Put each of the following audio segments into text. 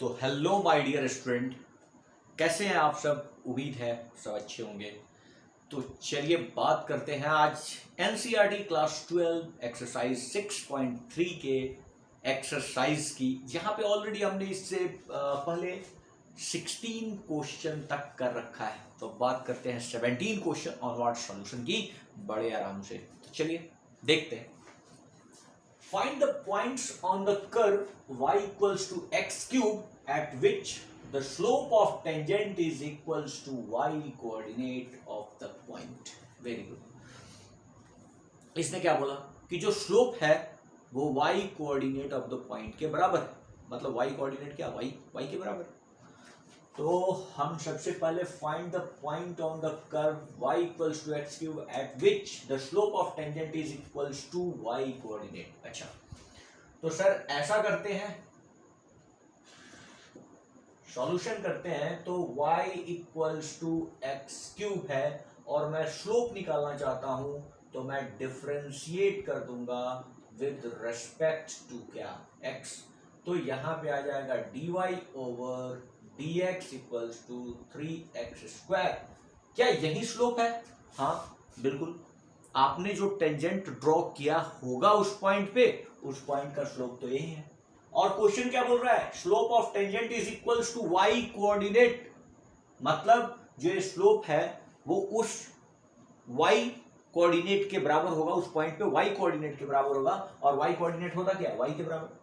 तो hello my dear student, कैसे हैं आप सब। उम्मीद है सब अच्छे होंगे। तो चलिए बात करते हैं आज एनसीईआरटी क्लास 12 एक्सरसाइज 6.3 के एक्सरसाइज की, जहां पे ऑलरेडी हमने इससे पहले 16 क्वेश्चन तक कर रखा है। तो बात करते हैं 17 क्वेश्चन ऑनवर्ड सॉल्यूशन की बड़े आराम से। तो चलिए देखते हैं। Find the points on the curve y equals to x cube at which the slope of tangent is equals to y coordinate of the point. Very good. इसने क्या बोला कि जो स्लोप है वो y coordinate of the point के बराबर है। मतलब y कोऑर्डिनेट क्या, y के बराबर है। तो हम सबसे पहले find the point on the curve y equals to x cube at which the slope of tangent is equals to y coordinate. अच्छा, तो सर ऐसा करते हैं, सॉल्यूशन करते हैं। तो y equals to x cube है और मैं स्लोप निकालना चाहता हूं, तो मैं डिफरेंशिएट कर दूंगा विद रेस्पेक्ट टू क्या, x। तो यहां पे आ जाएगा dy over dx equals to 3x square. क्या यही स्लोप है? हाँ बिल्कुल। आपने जो टेंजेंट ड्रॉ किया होगा उस पॉइंट पे, उस पॉइंट का स्लोप तो यही है। और क्वेश्चन क्या बोल रहा है? Slope of tangent is equals to y coordinate. मतलब जो ये स्लोप है वो उस y कोऑर्डिनेट के बराबर होगा, उस पॉइंट पे y कोऑर्डिनेट के बराबर होगा। और y कोऑर्डिनेट होता क्या है? y के बराबर।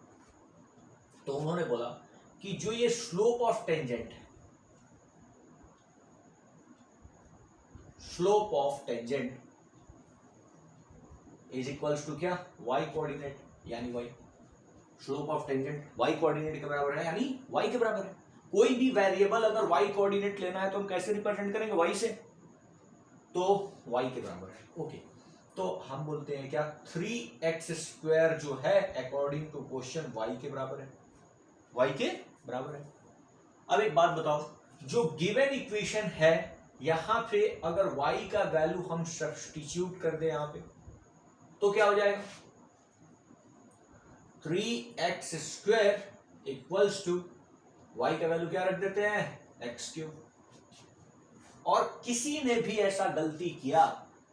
तो उन्होंने बोला कि जो ये स्लोप ऑफ टेंजेंट है, slope of tangent is equals to क्या, y कोऑर्डिनेट यानी y। Slope of tangent y coordinate के बराबर है यानी y के बराबर है। कोई भी वेरिएबल अगर y कोऑर्डिनेट लेना है तो हम कैसे रिप्रेजेंट करेंगे? y से। तो y के बराबर है। ओके, तो हम बोलते हैं क्या, 3x स्क्वायर जो है अकॉर्डिंग टू क्वेश्चन y के बराबर है, y के बराबर है। अब एक बात बताओ, जो गिवन इक्वेशन है यहां पे अगर y का वैल्यू हम सब्स्टिट्यूट कर दे यहां पे, तो क्या हो जाएगा? 3x square equals to y का वैल्यू क्या रख देते हैं, x क्यूब। और किसी ने भी ऐसा गलती किया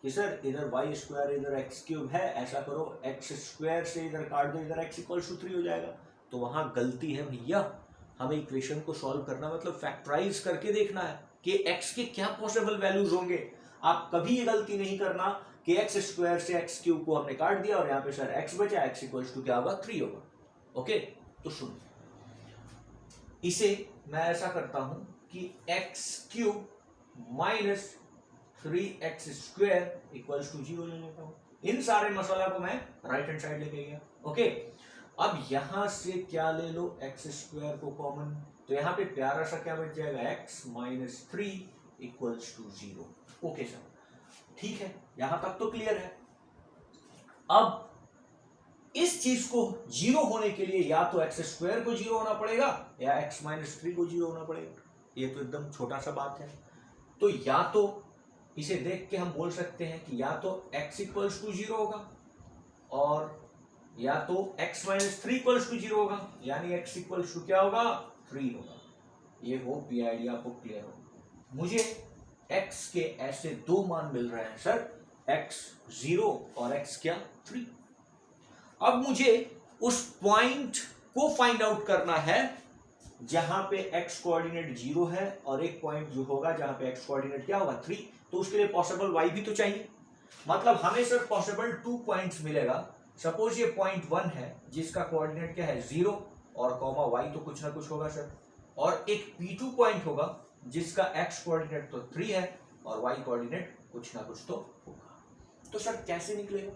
कि सर इधर y स्क्वायर इधर x क्यूब है, ऐसा करो x स्क्वायर से इधर काट दो, इधर x इक्वल्स टू 3 हो जाएगा। तो वहां गलती है भैया। हमें इक्वेशन को सॉल्व करना मतलब फैक्टराइज करके देखना है कि x के क्या पॉसिबल वैल्यूज होंगे। आप कभी ये गलती नहीं करना कि x स्क्वायर से x क्यूब को हमने काट दिया और यहाँ पे सर x बचा, x इक्वल्स टू क्या होगा, 3 होगा। ओके, तो सुन, इसे मैं ऐसा करता हूं कि x cube minus 3x square equals to 0 ले लेता हूं। इन सारे मसाला को मैं राइट हैंड साइड लेके गया। ओके, अब यहां से क्या ले लो, x स्क्वायर को कॉमन, तो यहां पे प्यारा सा क्या बच जाएगा, x minus 3 equals to 0। Okay sir, ठीक है, यहां तक तो क्लियर है। अब इस चीज को 0 होने के लिए या तो x स्क्वायर को 0 होना पड़ेगा या x माइनस 3 को 0 होना पड़ेगा। ये तो एकदम छोटा सा बात है। तो या तो इसे देख के हम बोल सकते हैं कि या तो x इक्वल्स टू 0 होगा और या तो x माइनस 3 इक्वल्स टू 0 होगा, यानी x इक्वल्स टू क्या होगा, 3 होगा। ये होप ये आइडिया आपको क्लियर हो। मुझे x के ऐसे दो मान मिल रहे हैं सर, x 0 और x क्या, 3। अब मुझे उस पॉइंट को फाइंड आउट करना है जहां पे x कोऑर्डिनेट 0 है और एक पॉइंट जो होगा जहां पे x कोऑर्डिनेट क्या होगा, 3। तो उसके लिए पॉसिबल y भी तो चाहिए। मतलब हमें सिर्फ पॉसिबल 2 पॉइंट्स मिलेगा। सपोज ये पॉइंट 1 है जिसका कोऑर्डिनेट क्या है, 0 और कॉमा y तो कुछ ना कुछ होगा सर, और एक P2 पॉइंट होगा जिसका x कोऑर्डिनेट तो 3 है और y कोऑर्डिनेट कुछ ना कुछ तो होगा। तो सर कैसे निकलेगा?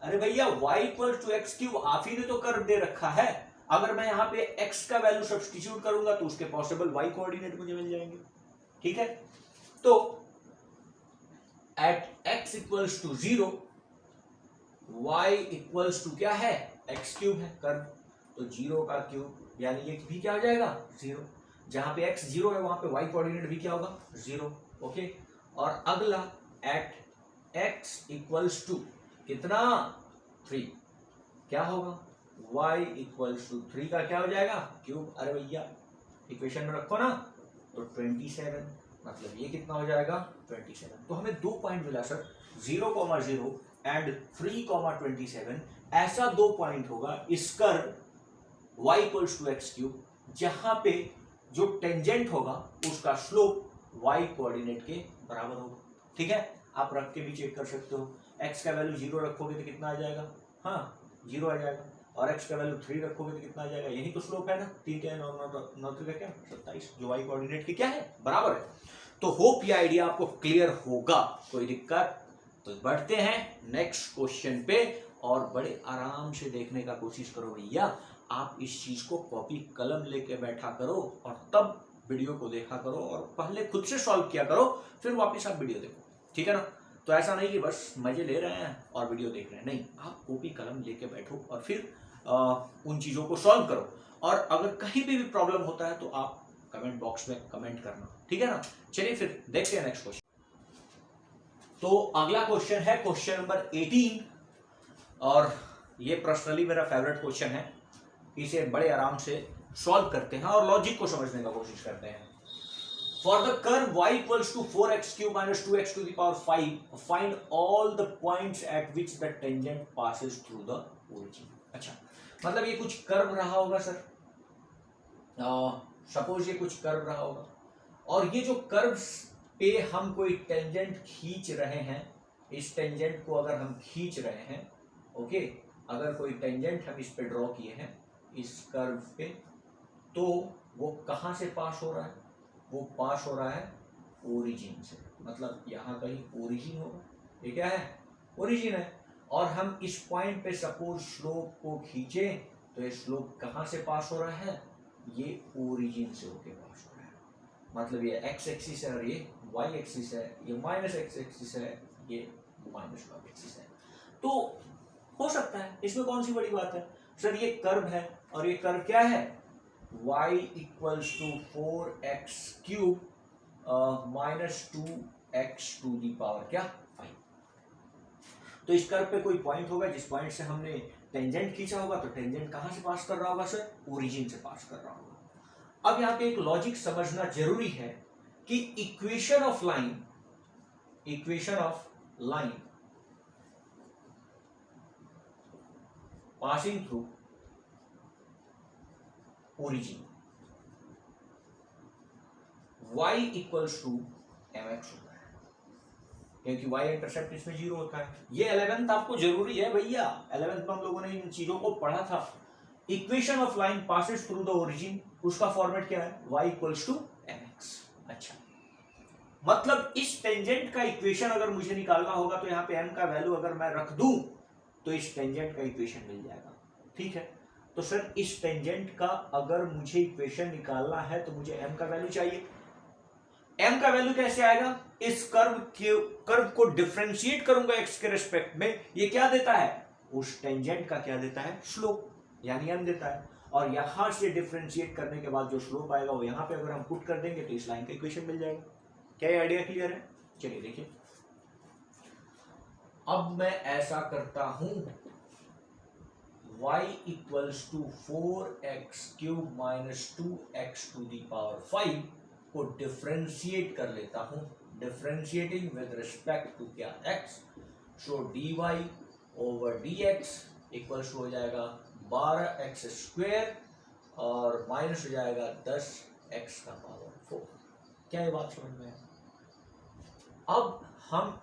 अरे भैया y equal to x cube आप ही ने तो कर दे रखा है। अगर मैं यहाँ पे x का वैल्यू सब्स्टिट्यूट करूंगा तो उसके पॉसिबल y कोऑर्डिनेट मुझे मिल जाएंगे। ठीक है, तो at x equals to 0 y equals to क्या है, x क्यूब है कर, तो 0 का क्यूब यानी ये भी क्या हो जाएगा, 0। जहां पे x 0 है वहां पे y कोऑर्डिनेट भी क्या होगा, 0। ओके, और अगला एट x इक्वल्स टू कितना, 3, क्या होगा, y इक्वल्स टू 3 का क्या हो जाएगा, क्यूब। अरे भैया इक्वेशन में रखो ना, तो 27, मतलब ये कितना हो जाएगा 27। तो हमें 2 पॉइंट मिला सर, 0,0 एंड 3,27। ऐसा 2 पॉइंट होगा इस curve y equals to x cube, जहां पे जो टेंजेंट होगा उसका स्लोप y कोऑर्डिनेट के बराबर होगा। ठीक है, आप रख के भी चेक कर सकते हो। x का वैल्यू 0 रखोगे तो कितना आ जाएगा, हाँ 0 आ जाएगा, और x का वैल्यू 3 रखोगे तो कितना आ जाएगा, यही तो स्लोप है ना, 3 क्या 9 का क्या 27, जो y कोऑर्डिनेट के क्या है बराबर है। तो होप ये आइडिया आपको क्लियर होगा, कोई दिक्कत? तो बढ़ते हैं नेक्स्ट क्वेश्चन पे, और बड़े आराम से देखने का कोशिश करो भैया। आप इस चीज को कॉपी कलम लेके बैठा करो और तब वीडियो को देखा करो, और पहले खुद से सॉल्व किया करो, फिर वापस आप वीडियो देखो। ठीक है ना? तो ऐसा नहीं कि बस मजे ले रहे हैं और वीडियो देख रहे हैं, नहीं, आप कॉपी कलम लेके बैठो और फिर उन चीजों को सॉल्व करो। और अगर कहीं भी प्रॉब्लम होता है तो आप कमेंट बॉक्स में कमेंट करना। ठीक है ना? चलिए फिर देखते हैं नेक्स्ट क्वेश्चन। तो अगला क्वेश्चन है क्वेश्चन नंबर 18, और ये पर्सनली मेरा फेवरेट क्वेश्चन है। इसे बड़े आराम से सॉल्व करते हैं और लॉजिक को समझने का कोशिश करते हैं। For the curve y equals to 4x cube minus 2x to the power 5, find all the points at which the tangent passes through the origin. अच्छा, मतलब ये कुछ कर्व रहा होगा सर, सपोज ये कुछ कर्व रहा होगा, और ये जो कर्व पे हम कोई टेंजेंट खींच रहे हैं, इस टेंजेंट को अगर हम खींच रहे हैं, ओके, अगर कोई टेंजेंट हम इस पे ड्रॉ किए हैं इस कर्व पे, तो वो कहां से पास हो रहा है, वो पास हो रहा है ओरिजिन से, मतलब यहां कहीं ओरिजिन होगा, ये क्या है ओरिजिन है। और हम इस पॉइंट पे सपोज स्लोप को खींचे, तो ये स्लोप कहां से पास हो रहा है, ये ओरिजिन से होके पास हो रहा है, मतलब ये एक्स एक्सिस है और ये वाई एक्सिस है, ये माइनस एक्स एक्सिस है, ये माइनस वाई एक्सिस है। तो हो सकता है, इसमें कौन सी बड़ी बात है सर, ये कर्व है और ये कर्व क्या है, y equals to 4x cube minus 2x to the power क्या 5। तो इस कर्व पे कोई पॉइंट होगा, जिस पॉइंट से हमने टेंजेंट खींचा होगा, तो टेंजेंट कहां से पास कर रहा होगा सर, ओरिजिन से पास कर रहा होगा। अब यहाँ पे एक लॉजिक समझना जरूरी है कि equation of line passing through origin y equals to mx होता है, क्योंकि y इंटरसेप्ट इसमें 0 होता है। ये 11th आपको जरूरी है भैया, 11th में हम लोगों ने इन चीजों को पढ़ा था। Equation of line passes through the origin, उसका फॉर्मेट क्या है, y इक्वल्स टू mx। अच्छा, मतलब इस टेंजेंट का इक्वेशन अगर मुझे निकालना होगा, तो यहाँ पे m का वैल्यू अगर मैं रख दूं, तो इस टेंजेंट का इक्वेशन मिल जाएगा। ठीक है, तो सर इस टेंजेंट का अगर मुझे इक्वेशन निकालना है, तो मुझे m का वैल्यू चाहिए। m का वैल्यू कैसे आएगा, इस कर्व को डिफरेंशिएट करूंगा x के रिस्पेक्ट में, ये क्या देता है, उस टेंजेंट का क्या देता है, स्लोप, यानी m देता है। और यहां से डिफरेंशिएट करने के बाद जो स्लोप आएगा, वो यहां पे अगर हम पुट कर देंगे, तो इस लाइन का इक्वेशन मिल जाएगा। क्या ये आइडिया क्लियर है? चलिए देखिए, अब मैं ऐसा करता हूं, y equals to 4x cube minus 2x to the power 5 को डिफरेंशिएट कर लेता हूं, डिफरेंशिएटिंग विद रिस्पेक्ट टू क्या x, so dy over dx equals हो जाएगा 12x स्क्वायर और माइनस हो जाएगा 10x का पावर 4। क्या ये बात समझ में है? अब हम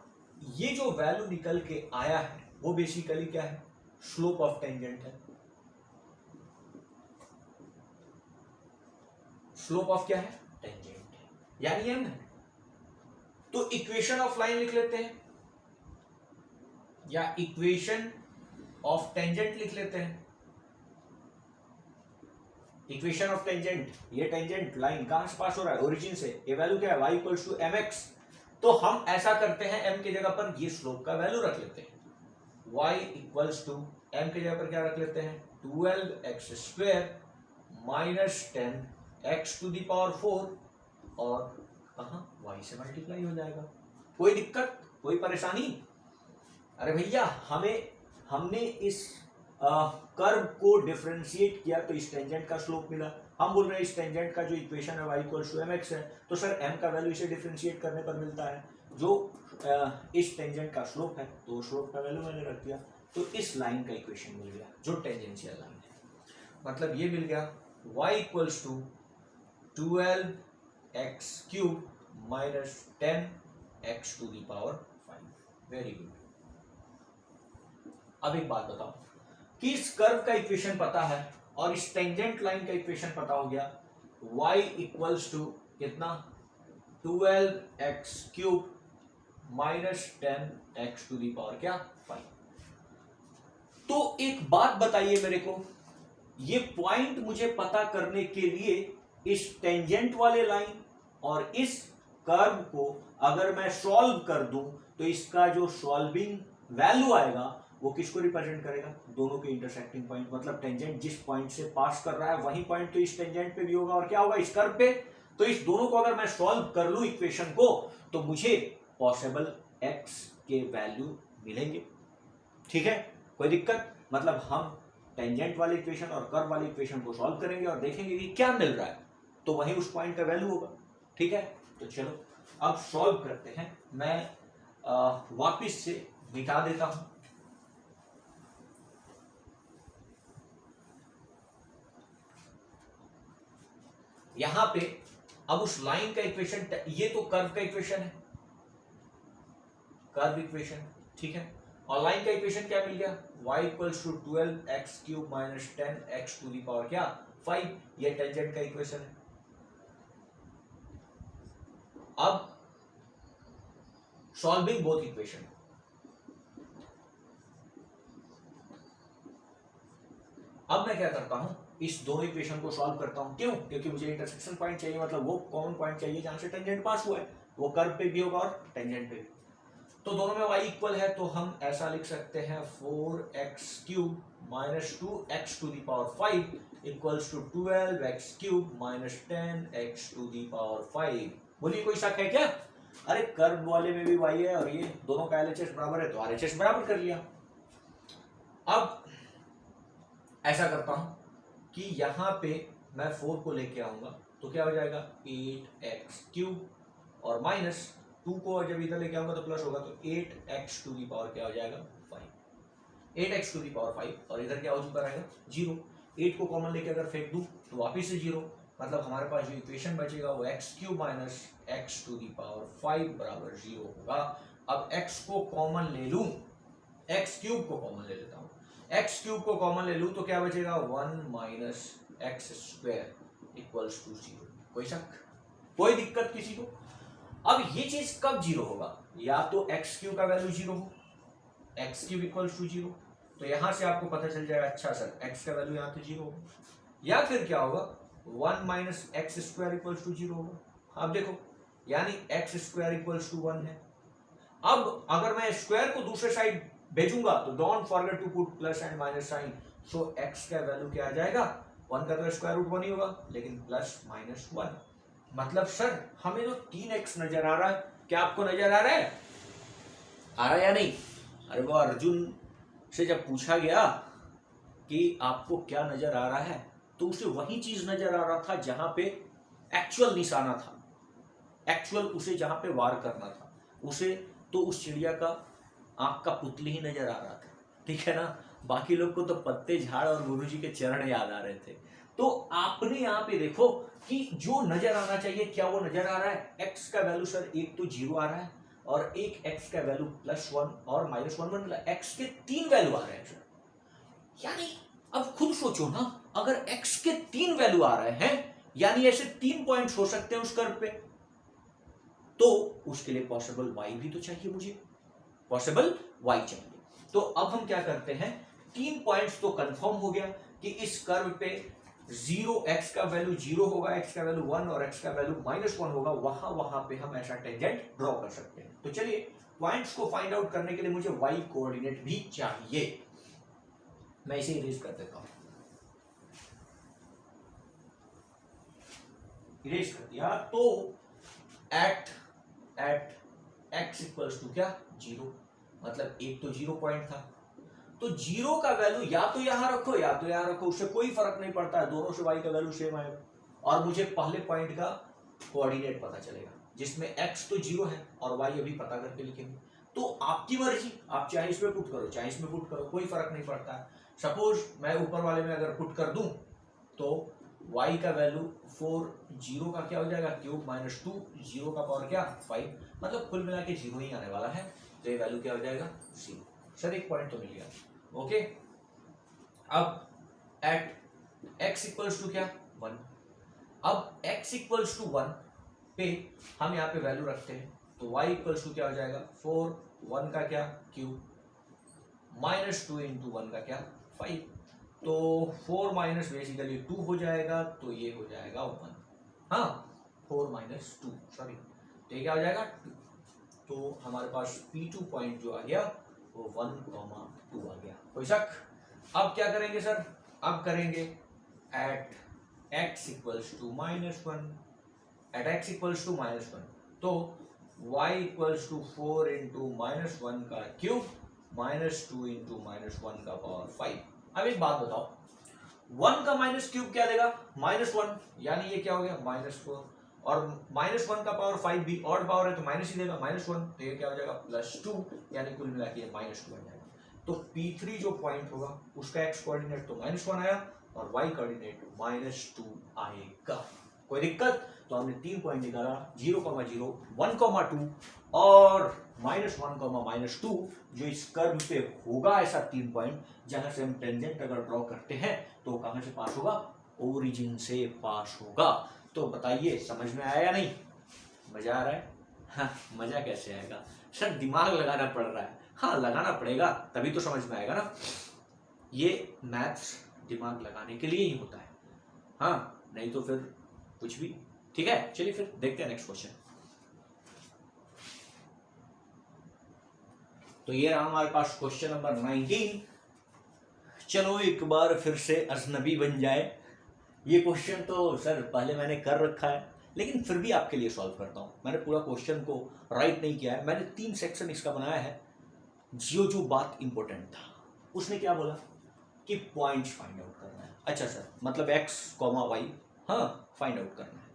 ये जो वैल्यू निकल के आया है, वो बेसिकली क्या है, स्लोप ऑफ टेंजेंट है। स्लोप ऑफ क्या है, टेंजेंट है, यानी m है। तो इक्वेशन ऑफ लाइन लिख लेते हैं, या इक्वेशन ऑफ टेंजेंट लिख लेते हैं। इक्वेशन ऑफ टेंजेंट, ये टेंजेंट लाइन कहां से पास हो रहा है, ओरिजिन से। ये वैल्यू क्या है, y इक्वल्स टू mx। तो हम ऐसा करते हैं, m की जगह पर ये स्लोप का वैल्यू रख लेते हैं, y इक्वल्स टू m की जगह पर क्या रख लेते हैं, 12x square minus 10x to the power 4, और कहां y से मल्टीप्लाई हो जाएगा। कोई दिक्कत, कोई परेशानी? अरे भैया, हमने इस कर्व को डिफरेंशिएट किया तो इस टेंजेंट का स्लोप मिला। हम बोल रहे हैं इस टेंजेंट का जो इक्वेशन है y इक्वल्स टू mx है, तो सर m का वैल्यू इसे डिफरेंशिएट करने पर मिलता है, जो इस टेंजेंट का स्लोप है, तो स्लोप का वैल्यू मैंने रख दिया, तो इस लाइन का इक्वेशन मिल गया जो टेंजेंशियल लाइन है। मतलब ये मिल गया y equals to 12x cube minus 10x to the power 5। Very good. अब एक बात बताओ कि इस कर्व का इक्वेशन पता है और इस टेंजेंट लाइन का इक्वेशन पता हो गया, y इक्वल्स टू कितना 12x cube minus 10x to the power क्या 5। तो एक बात बताइए मेरे को, ये पॉइंट मुझे पता करने के लिए इस टेंजेंट वाले लाइन और इस कर्व को अगर मैं सॉल्व कर दूं तो इसका जो सॉल्विंग वैल्यू आएगा वो किसको रिप्रेजेंट करेगा, दोनों के इंटरसेक्टिंग पॉइंट। मतलब टेंजेंट जिस पॉइंट से पास कर रहा है वही पॉइंट तो इस टेंजेंट पे भी होगा और क्या होगा इस कर्व पे। तो इस दोनों को अगर मैं सॉल्व कर लूं इक्वेशन को तो मुझे पॉसिबल x के वैल्यू मिलेंगे। ठीक है, कोई दिक्कत? मतलब हम टेंजेंट वाले इक्वेशन और कर्व वाले इक्वेशन को सॉल्व करेंगे और देखेंगे कि क्या मिल रहा है, तो वही उस पॉइंट का वैल्यू होगा। ठीक है, तो चलो अब सॉल्व करते हैं। मैं वापिस से मिटा देता हूं। यहां पे अब उस लाइन का इक्वेशन, ये तो कर्व का इक्वेशन है, कर्व इक्वेशन, ठीक है, और लाइन का इक्वेशन क्या मिल गया, y equals to 12x cube minus 10x to the power क्या 5। ये टेंजेंट का इक्वेशन है। अब सॉल्विंग बोथ इक्वेशन, अब मैं क्या करता हूं, इस दोनों इक्वेशन को सॉल्व करता हूं। क्यों? क्योंकि मुझे इंटरसेक्शन पॉइंट चाहिए, मतलब वो कॉमन पॉइंट चाहिए जहां से टेंजेंट पास हुआ है, वो कर्व पे भी होगा और टेंजेंट पे भी। तो दोनों में y इक्वल है, तो हम ऐसा लिख सकते हैं 4x cube minus 2x to the power 5 equals to 12x cube minus 10x to the power 5। बोलिए कोई शक है क्या? अरे कर्व वाले में भी y है और ये दोनों का LHS बराबर है, तो RHS बराबर कर लिया। अब ऐसा करता हूं कि यहां पे मैं 4 को लेके आऊंगा तो क्या हो जाएगा 8x क्यूब और माइनस 2 को जब इधर लेके आऊंगा तो प्लस होगा, तो 8x टू दी पावर क्या हो जाएगा 5। 8x टू दी पावर 5 और इधर क्या हो चुका रहेगा 0। 8 को कॉमन लेके अगर फेंक दूं तो वापिस से 0, मतलब हमारे पास जो इक्वेशन बचेगा वो x cube minus x to the power 5 बराबर 0 होगा। अब x को कॉमन ले लूं, x क्यूब को कॉमन ले लेता हूं, x क्यूब को कॉमन ले लूं तो क्या बचेगा 1 minus x square equals to 0। कोई शक, कोई दिक्कत किसी को? अब ये चीज कब 0 होगा, या तो x क्यूब का वैल्यू 0 हो, x क्यूब इक्वल्स टू 0, तो यहां से आपको पता चल जाएगा अच्छा सर x का वैल्यू यहां पे 0 होगा, या फिर क्या होगा 1 minus x square equals to 0 होगा। अब देखो यानी x स्क्वायर इक्वल्स टू 1 है। अब अगर मैं स्क्वायर को दूसरे साइड भेजूंगा तो don't forget to put plus and minus sign, so x का वैल्यू क्या आ जाएगा 1 का तो स्क्वायर रूट 1 ही होगा, लेकिन प्लस माइनस 1। मतलब सर हमें जो 3x नजर आ रहा है, क्या आपको नजर आ रहा है, आ रहा है या नहीं? अरे वो अर्जुन से जब पूछा गया कि आपको क्या नजर आ रहा है तो उसे वही चीज नजर आ रहा था जहां पे एक्चुअल निशाना था, एक्चुअल उसे जहां पे वार करना था, उसे तो उस चिड़िया का आंख का पुतली ही नजर आ रहा था। ठीक है ना, बाकी लोग को तो पत्ते झाड़ और गुरुजी के चरण याद आ रहे थे। तो आपने यहाँ पे देखो कि जो नजर आना चाहिए क्या वो नजर आ रहा है, x का वैल्यू सर एक तो 0 आ रहा है और एक x का वैल्यू +1 और -1, मतलब x के 3 वैल्यू आ रहे हैं सर। यानी अब खुद सोचो ना, अगर x के 3 वैल्यू आ रहे हैं यानी ऐसे 3 पॉइंट्स हो सकते हैं उस कर्व पे, तो उसके लिए पॉसिबल y भी तो चाहिए, मुझे पॉसिबल y चाहिए। तो अब हम क्या करते हैं, 3 पॉइंट्स तो कंफर्म हो गया कि इस कर्व पे 0 x का वैल्यू 0 होगा, x का वैल्यू 1 और x का वैल्यू -1 होगा, वहां पे हम ऐसा टेंजेंट ड्रॉ कर सकते हैं। तो चलिए पॉइंट्स को फाइंड आउट करने के लिए मुझे y कोऑर्डिनेट भी चाहिए। मैं इसे इरेज कर देता हूं, इरेज कर दिया। तो एट x इक्वल्स टू क्या 0, मतलब एक तो 0 पॉइंट था, तो जीरो का वैल्यू या तो यहां रखो या तो यहां रखो, उससे कोई फर्क नहीं पड़ता है, दोनों से y का वैल्यू सेम आएगा। और मुझे पहले पॉइंट का कोऑर्डिनेट पता चलेगा जिसमें x तो जीरो है और y अभी पता करके लिखेंगे। तो आपकी मर्जी, आप चाहे इसमें पुट करो चाहे इसमें पुट करो, कोई फर्क नहीं पड़ता है। सपोज मैं ऊपर वाले में अगर पुट कर दूं तो y का वैल्यू 4, जीरो का क्या हो जाएगा क्यूब माइनस 2, जीरो का पावर क्या 5, मतलब कुल मिला के जीरो ही आने वाला है। तो ये वैल्यू क्या हो जाएगा 0। सर एक पॉइंट तो मिल गया। ओके, अब एट x इक्वल्स टू क्या 1, अब x इक्वल्स टू 1 पे हम यहाँ पे वैल्यू रखते हैं तो y इक्वल्स टू क्या हो जाएगा 4, 1 का क्या क्यूब माइनस 2 इंटू 1 का क्या 5, तो 4 माइनस बेसिकली 2 हो जाएगा, तो ये हो जाएगा 1, हाँ 4 माइनस 2 सॉरी, तो ये क्या हो जाएगा 2। तो हमारे पास P2 पॉइंट जो आ गया वो 1,2 आ गया। कोई शक? अब क्या करेंगे सर, अब करेंगे at x equals to -1, at x equals to -1 तो y इक्वल्स टू 4 इंटू -1 का क्यूब -2 इंटू -1 का पावर 5। अब एक बात बताओ, 1 का माइनस क्यूब क्या देगा -1, यानी ये क्या हो गया -4, और -1 का पावर 5 भी ऑड पावर है तो माइनस ही देगा -1, तो ये क्या हो जाएगा +2, यानी कुल मिला के -2 बन जाएगा। तो P3 जो पॉइंट होगा उसका x कोऑर्डिनेट तो -1 आया और y कोऑर्डिनेट -2 आएगा। कोई दिक्कत? तो हमने 3 पॉइंट निकाला 0, 0, 1, 2 और -1, -2 जो इस कर्व पे होगा ऐसा 3 पॉइंट जहां से हम टेंजेंट अगर ड्रॉ करते हैं तो कहां से पास होगा, ओरिजिन से पास होगा। तो बताइए समझ में आया या नहीं? मजा आ रहा है? हाँ, मजा कैसे आएगा सर, दिमाग लगाना पड़ रहा है। हाँ लगाना पड़ेगा तभी तो समझ में आएगा ना, ये मैथ्स दिमाग लगाने के लिए ही होता है, हाँ नहीं तो फिर कुछ भी। ठीक है, चलिए फिर देखते हैं नेक्स्ट क्वेश्चन। तो ये रहा हमारे पास क्वेश्चन नंबर 19। चलो एक बार फिर से अजनबी बन जाए। ये क्वेश्चन तो सर पहले मैंने कर रखा है लेकिन फिर भी आपके लिए सॉल्व करता हूं। मैंने पूरा क्वेश्चन को राइट नहीं किया है, मैंने 3 सेक्शन इसका बनाया है। जो बात इंपॉर्टेंट था उसने क्या बोला कि पॉइंट्स फाइंड आउट करना है। अच्छा सर, मतलब x, y हाँ फाइंड आउट करना है,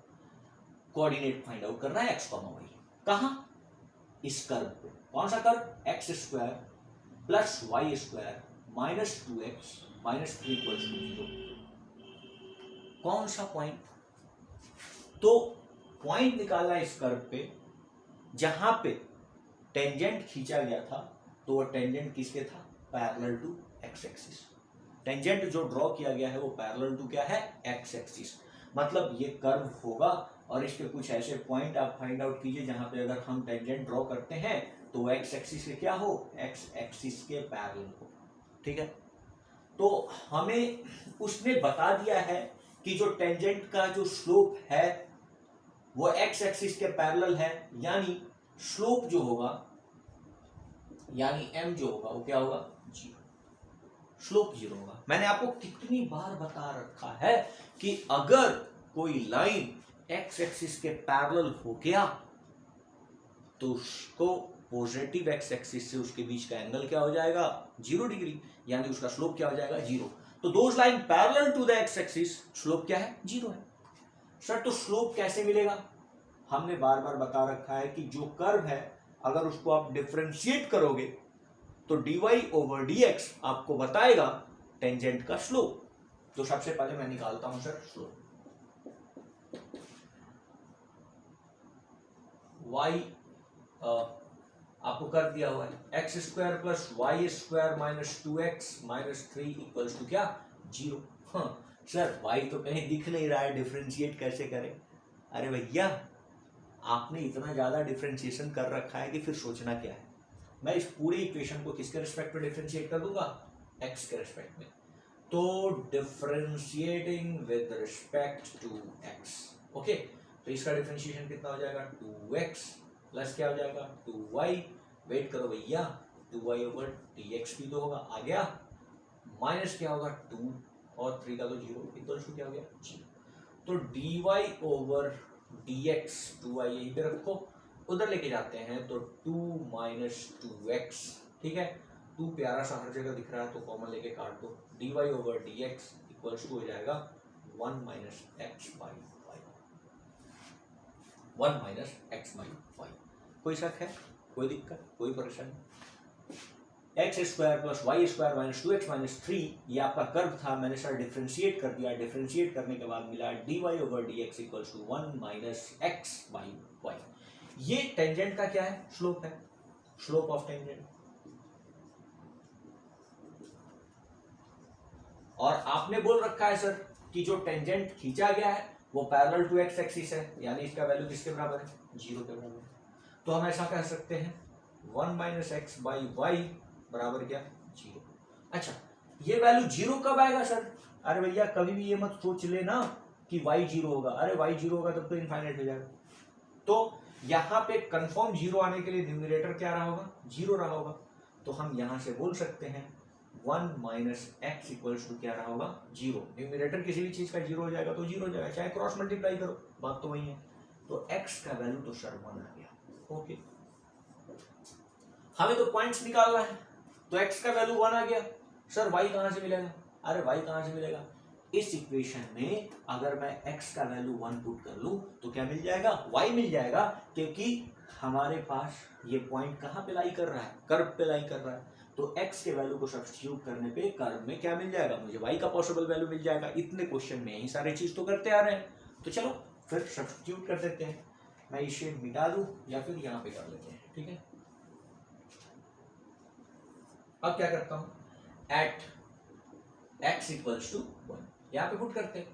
कोऑर्डिनेट फाइंड आउट करना है x, y कहाँ, इस कर्व पे। कौन सा curve, x² plus y² minus 2x minus 3 equals to 0। कौन सा पॉइंट, तो पॉइंट निकाला इस कर्व पे जहां पे टेंजेंट खींचा गया था, तो वो टेंजेंट किसके था, parallel to x axis. Tangent जो ड्रॉ किया गया है वो पैरेलल टू क्या है, x एक्सिस। मतलब ये कर्व होगा और इसके कुछ ऐसे पॉइंट आप फाइंड आउट कीजिए जहां पे अगर हम टेंजेंट ड्रॉ करते हैं तो वो x एक्सिस के क्या हो, x एक्सिस के पैरेलल हो। ठीक है, तो हमें उसने बता दिया है कि जो टेंजेंट का जो स्लोप है वो x एक्सिस के पैरेलल है, यानी स्लोप जो होगा यानी m जो होगा वो क्या होगा, 0, स्लोप 0 होगा। मैंने आपको कितनी बार बता रखा है कि अगर कोई लाइन x एक्सिस के पैरेलल हो गया तो उसको पॉजिटिव x एक्सिस से उसके बीच का एंगल क्या हो जाएगा, 0 डिग्री, यानी उसका स्लोप क्या हो जाएगा 0। तो those line parallel to the x axis slope क्या है, 0 है। सर तो स्लोप कैसे मिलेगा, हमने बार बार बता रखा है कि जो कर्व है अगर उसको आप डिफरेंशिएट करोगे तो dy/dx आपको बताएगा टेंजेंट का स्लोप। तो सबसे पहले मैं निकालता हूं सर स्लोप। y आपको कर दिया हुआ है x² plus y² minus 2x minus 3 equals to क्या, 0। हाँ सर y तो कहीं दिख नहीं रहा है, डिफरेंशिएट कैसे करें। अरे भैया आपने इतना ज्यादा डिफरेंशिएशन कर रखा है कि फिर सोचना क्या है। मैं इस पूरी इक्वेशन को किसके रिस्पेक्ट में डिफरेंशिएट कर दूंगा, x के रिस्पेक्ट में। तो differentiating with respect to x, okay. तो इसका डिफरेंशिएशन कितना हो जाएगा, 2x प्लस क्या हो जाएगा 2y, वेट करो भैया, 2y ओवर dx भी तो होगा, आ गया, माइनस क्या होगा 2 और 3 का तो 0 इक्वल्स टू क्या हो गया 0। तो dy ओवर dx, 2y यहीं पे रखो, उधर लेके जाते हैं तो 2 माइनस 2x, ठीक है, 2 प्यारा सा हर जगह दिख रहा है तो कॉमन लेके काट दो, dy/dx इक्वल्स टू हो जाएगा 1 minus x by y, 1 minus x by y. कोई शक है, कोई दिक्कत, कोई परेशानी? X square plus y square minus 2x minus 3 ये आपका कर्व था, मैंने सर डिफरेंशिएट कर दिया, डिफरेंशिएट करने के बाद मिला dy/dx equals to 1 minus x by y. ये टेंजेंट का क्या है? स्लोप है, स्लोप ऑफ टेंजेंट। और आपने बोल रखा है सर कि जो टेंजेंट खींचा गया है वो पैरेलल टू एक्स एक्सिस है, यानी इसका वैल्यू किसके बराबर है? 0 के बराबर है। तो हम ऐसा कह सकते हैं 1 माइनस एक्स बाई वाई बराबर क्या? 0। अच्छा, ये वैल्यू 0 कब आएगा सर? अरे भैया कभी भी ये मत सोच लेना कि y 0 होगा, अरे y 0 होगा तब तो इनफाइनाइट हो जाएगा। तो यहाँ पे कंफर्म 0 आने के लिए न्यूमरेटर क्या रहा होगा? 0 रहा होगा। तो हम यहाँ से बोल सकते हैं 1 माइनस एक्स इक्वल्स टू क्या रहा होगा? 0। न्यूमरेटर किसी भी चीज का 0 हो जाएगा तो 0 हो जाएगा, चाहे क्रॉस मल्टीप्लाई करो, बात तो वही है। तो x का वैल्यू तो सर 1 आ गया। ओके, हमें तो पॉइंट्स निकालना है, तो x का वैल्यू 1 आ गया। सर y कहां से मिलेगा? अरे y कहां से मिलेगा? इस इक्वेशन में अगर मैं x का वैल्यू 1 पुट कर लूं तो क्या मिल जाएगा? y मिल जाएगा, क्योंकि हमारे पास ये पॉइंट कहां पे लाई कर रहा है? कर्व पे लाई कर रहा है। तो x के वैल्यू को सब्स्टिट्यूट करने पे कर्व में क्या मिल जाएगा? मुझे y का पॉसिबल वैल्यू मिल जाएगा। इतने क्वेश्चन में यही सारे चीज तो करते आ रहे हैं, तो चलो फिर सब्स्टिट्यूट कर देते हैं। मैं ये शेड मिटा दूं या फिर यहाँ पे कर लेते हैं, ठीक है। अब क्या करता हूं, एट x इक्वल्स टू 1 यहाँ पे पुट करते हैं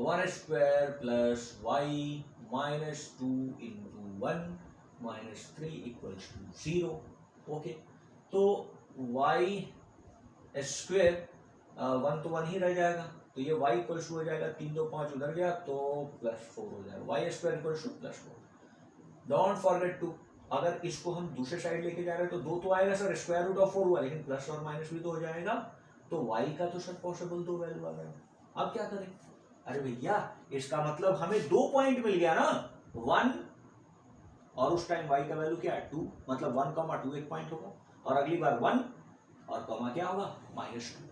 1 square plus y minus 2 into 1 minus 3 equals to 0। Okay, तो y स्क्वायर 1 तो 1 ही रह जाएगा, तो ये y इक्वल्स टू हो जाएगा 3 2 5 उधर गया तो प्लस 4 हो जाएगा, y square equals to plus 4। Don't forget to, अगर इसको हम दूसरे साइड लेके जा रहे हैं तो 2 तो आएगा सर, स्क्वायर रूट ऑफ 4 हुआ, लेकिन प्लस और माइनस भी तो हो जाएगा। तो y का तो सर पॉसिबल 2 वैल्यू आ गया। अब क्या करें? अरे भैया इसका मतलब हमें 2 पॉइंट मिल गया ना, 1 और उस टाइम y का वैल्यू क्या है? 2, मतलब 1, 2 एक पॉइंट होगा, और अगली बार 1 और कॉमा क्या होगा? -2,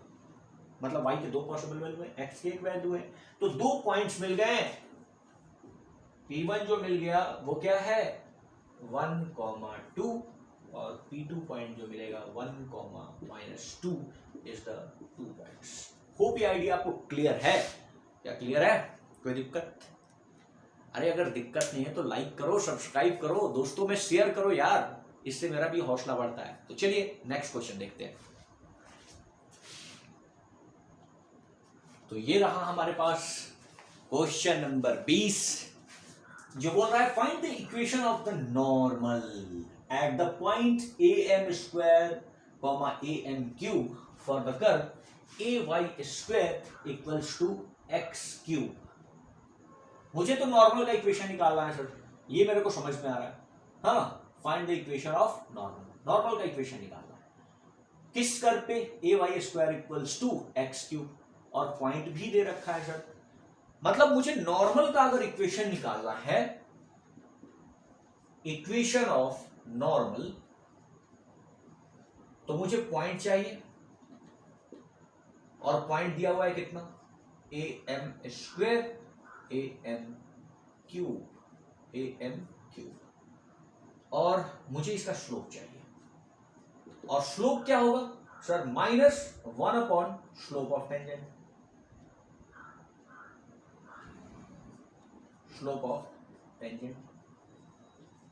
मतलब y के 2 पॉसिबल वैल्यू है, x की एक वैल्यू है, तो 2 पॉइंट्स मिल गए। P1 जो मिल गया वो क्या है? 1, 2, और P2 पॉइंट जो मिलेगा 1, -2 इज द 2 पॉइंट्स। होप ये आइडिया आपको क्लियर है? क्या क्लियर है? कोई दिक्कत? अरे अगर दिक्कत नहीं है तो लाइक करो, सब्सक्राइब करो, दोस्तों में शेयर करो यार, इससे मेरा भी हौसला बढ़ता है। तो चलिए नेक्स्ट क्वेश्चन देखते हैं। तो ये रहा हमारे पास क्वेश्चन नंबर 20, जो बोल रहा है find the equation of the normal at the point am square am cube for the curve ay square equals to x cube. मुझे तो नॉर्मल का इक्वेशन निकालना है सर, ये मेरे को समझ में आ रहा है। हाँ, find the equation of normal, normal का इक्वेशन निकालना है। किस कर्व पे? ay square equals to x cube, और पॉइंट भी दे रखा है सर। मतलब मुझे नॉर्मल का अगर इक्वेशन निकालना है, इक्वेशन ऑफ नॉर्मल, तो मुझे पॉइंट चाहिए, और पॉइंट दिया हुआ है कितना? am स्क्वायर am क्यूब, और मुझे इसका स्लोप चाहिए, और स्लोप क्या होगा sir? -1 upon slope of tangent, slope of tangent.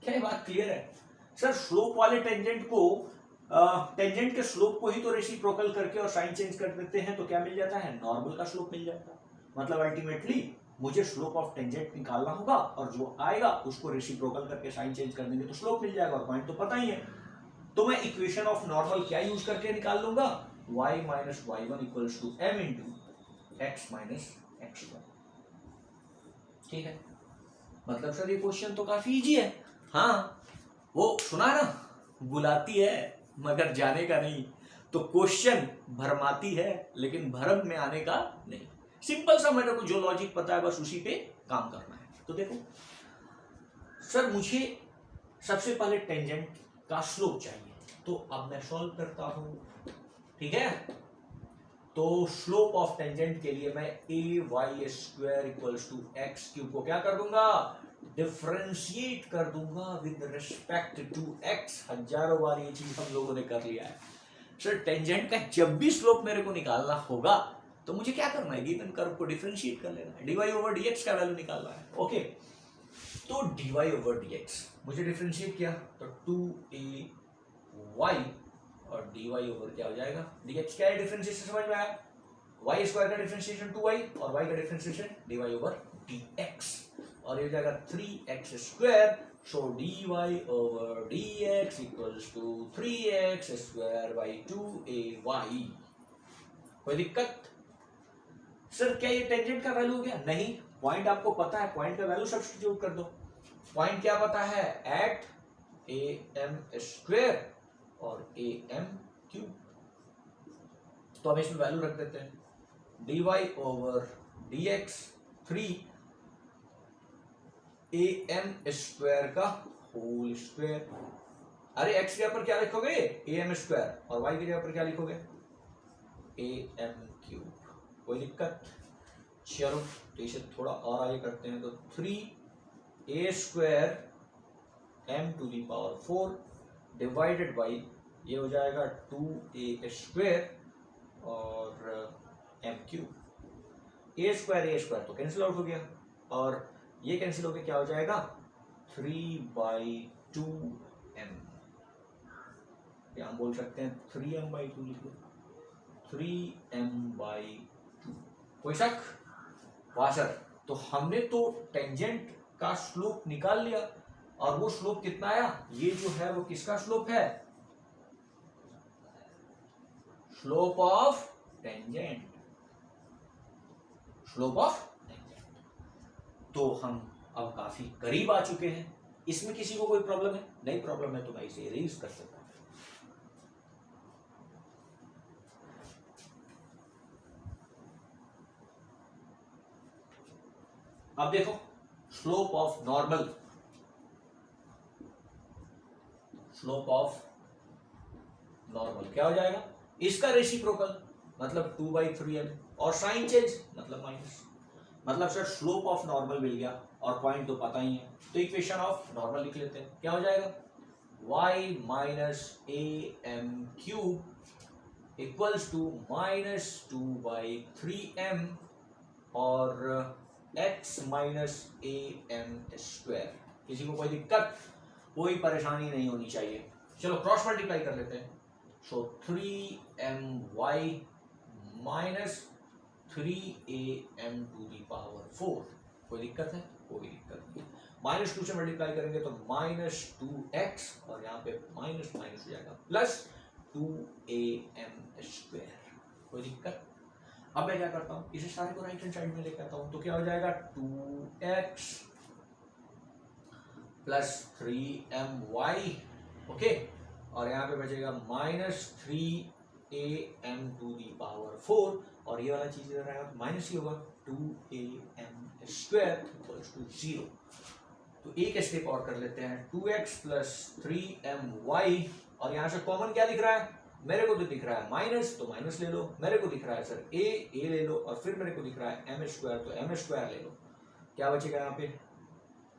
क्या ये बात क्लियर है सर? स्लोप वाले टेंजेंट को, टेंजेंट के स्लोप को ही तो रेसिप्रोकल करके और साइन चेंज कर देते हैं, तो क्या मिल जाता है? नॉर्मल का स्लोप मिल जाता है। मतलब अल्टीमेटली मुझे स्लोप ऑफ टेंजेंट निकालना होगा, और जो आएगा उसको रेसिप्रोकल करके साइन चेंज कर देंगे तो स्लोप मिल जाएगा, और पॉइंट तो पता ही है। तो मैं इक्वेशन ऑफ नॉर्मल क्या यूज करके निकाल लूंगा? y minus y1 equals to m into x minus x1। ठीक है, मतलब सर ये क्वेश्चन तो काफी इजी है। हाँ, वो सुना ना, बुलाती है मगर जाने का नहीं। तो क्वेश्चन भरमाती है लेकिन भरम में आने का नहीं। सिंपल सा, मेरे को जो लॉजिक पता है बस उसी पे काम करना है। तो देखो सर, मुझे सबसे पहले टेंजेंट का स्लोप चाहिए। तो अब मैं सॉल्व करता हूं, ठीक है। तो स्लोप ऑफ टेंजेंट के लिए मैं a y square equals to x cube को क्या कर दूंगा, डिफरेंशिएट कर दूंगा विद रिस्पेक्ट टू एक्स। हजारों बार ये चीज हम लोगों ने कर लिया है सर। टेंजेंट का जब भी स्लोप मेरे को निकालना होगा तो मुझे क्या करना है, गिवन कर्व को डिफरेंशिएट कर लेना है, dy ओवर dx का वैल्यू निकालना है। ओके, तो dy ओवर dx मुझे डिफरेंशिएट किया तो 2ay और dy ओवर क्या हो जाएगा dx। क्या है डिफरेंशिएशन समझ में आया, y स्क्वायर का डिफरेंशिएशन 2y और y का डिफरेंशिएशन dy ओवर dx, और ये हो जाएगा 3x square. So dy over dx equals to 3x square by 2ay। कोई दिक्कत सर? क्या ये टेंजेंट का वैल्यू हो गया? नहीं, पॉइंट आपको पता है, पॉइंट का वैल्यू सब्स्टिट्यूट कर दो। पॉइंट क्या पता है, एट am स्क्वायर और am क्यूब। तो हम इसमें वैल्यू रख देते हैं dy over dx 3 am square का होल स्क्वायर। अरे x की जगह पर क्या लिखोगे, am स्क्वायर, और y की जगह पर क्या लिखोगे, am क्यूब। कोई दिक्कत? चलो तो इसे थोड़ा और आगे करते हैं। तो 3a square m to the power 4 divided by ये हो जाएगा 2a स्क्वायर और m क्यूब। a स्क्वायर तो कैंसिल आउट हो गया और ये कैंसिल हो गया, क्या हो जाएगा 3/2m। या हम बोल सकते हैं 3m/2 लिख लो, 3m/2। कोई शक? वाह सर, तो हमने तो टेंजेंट का स्लोप निकाल लिया और वो स्लोप कितना आया, ये जो है वो किसका स्लोप है, slope of tangent, slope of tangent. तो हम अब काफी करीब आ चुके हैं। इसमें किसी को कोई प्रॉब्लम है? नहीं प्रॉब्लम है तो मैं इसे इरेज कर सकता हूं। अब देखो slope of normal, slope of normal क्या हो जाएगा, इसका रेसिप्रोकल मतलब 2/3m और साइन चेंज मतलब माइनस। मतलब सर स्लोप ऑफ नॉर्मल मिल गया और पॉइंट तो पता ही है, तो इक्वेशन ऑफ नॉर्मल लिख लेते हैं। क्या हो जाएगा, y minus am cube equals to -2/3m और x माइनस am स्क्वायर। किसी को कोई दिक्कत, कोई परेशानी नहीं होनी चाहिए। चलो क्रॉस मल्टीप्लाई कर लेते हैं। सो 3my माइनस 3am टू दी पावर 4। कोई दिक्कत है? कोई दिक्कत नहीं। -2 से मल्टीप्लाई करेंगे तो -2x और यहाँ पे माइनस माइनस हो जाएगा प्लस 2am स्क्वायर। कोई दिक्कत? अब मैं क्या करता हूँ, इसे सारे को राइट हैंड साइड में लेके आता हूँ, तो क्या हो जाएगा 2x प्लस 3my, ओके, और यहाँ पे बचेगा -3am टू दी पावर 4 और ये वाला चीज इधर आएगा माइनस ही होगा, 2am स्क्वायर इक्वल्स टू 0। तो एक स्टेप और कर लेते हैं, 2x प्लस 3my और यहाँ से कॉमन क्या दिख रहा है, मेरे को तो दिख रहा है माइनस, तो माइनस ले लो। मेरे को दिख रहा है सर a ले लो, और फिर मेरे को दिख रहा है m स्क्वायर, तो m स्क्वायर ले लो। क्या बचेगा यहाँ पे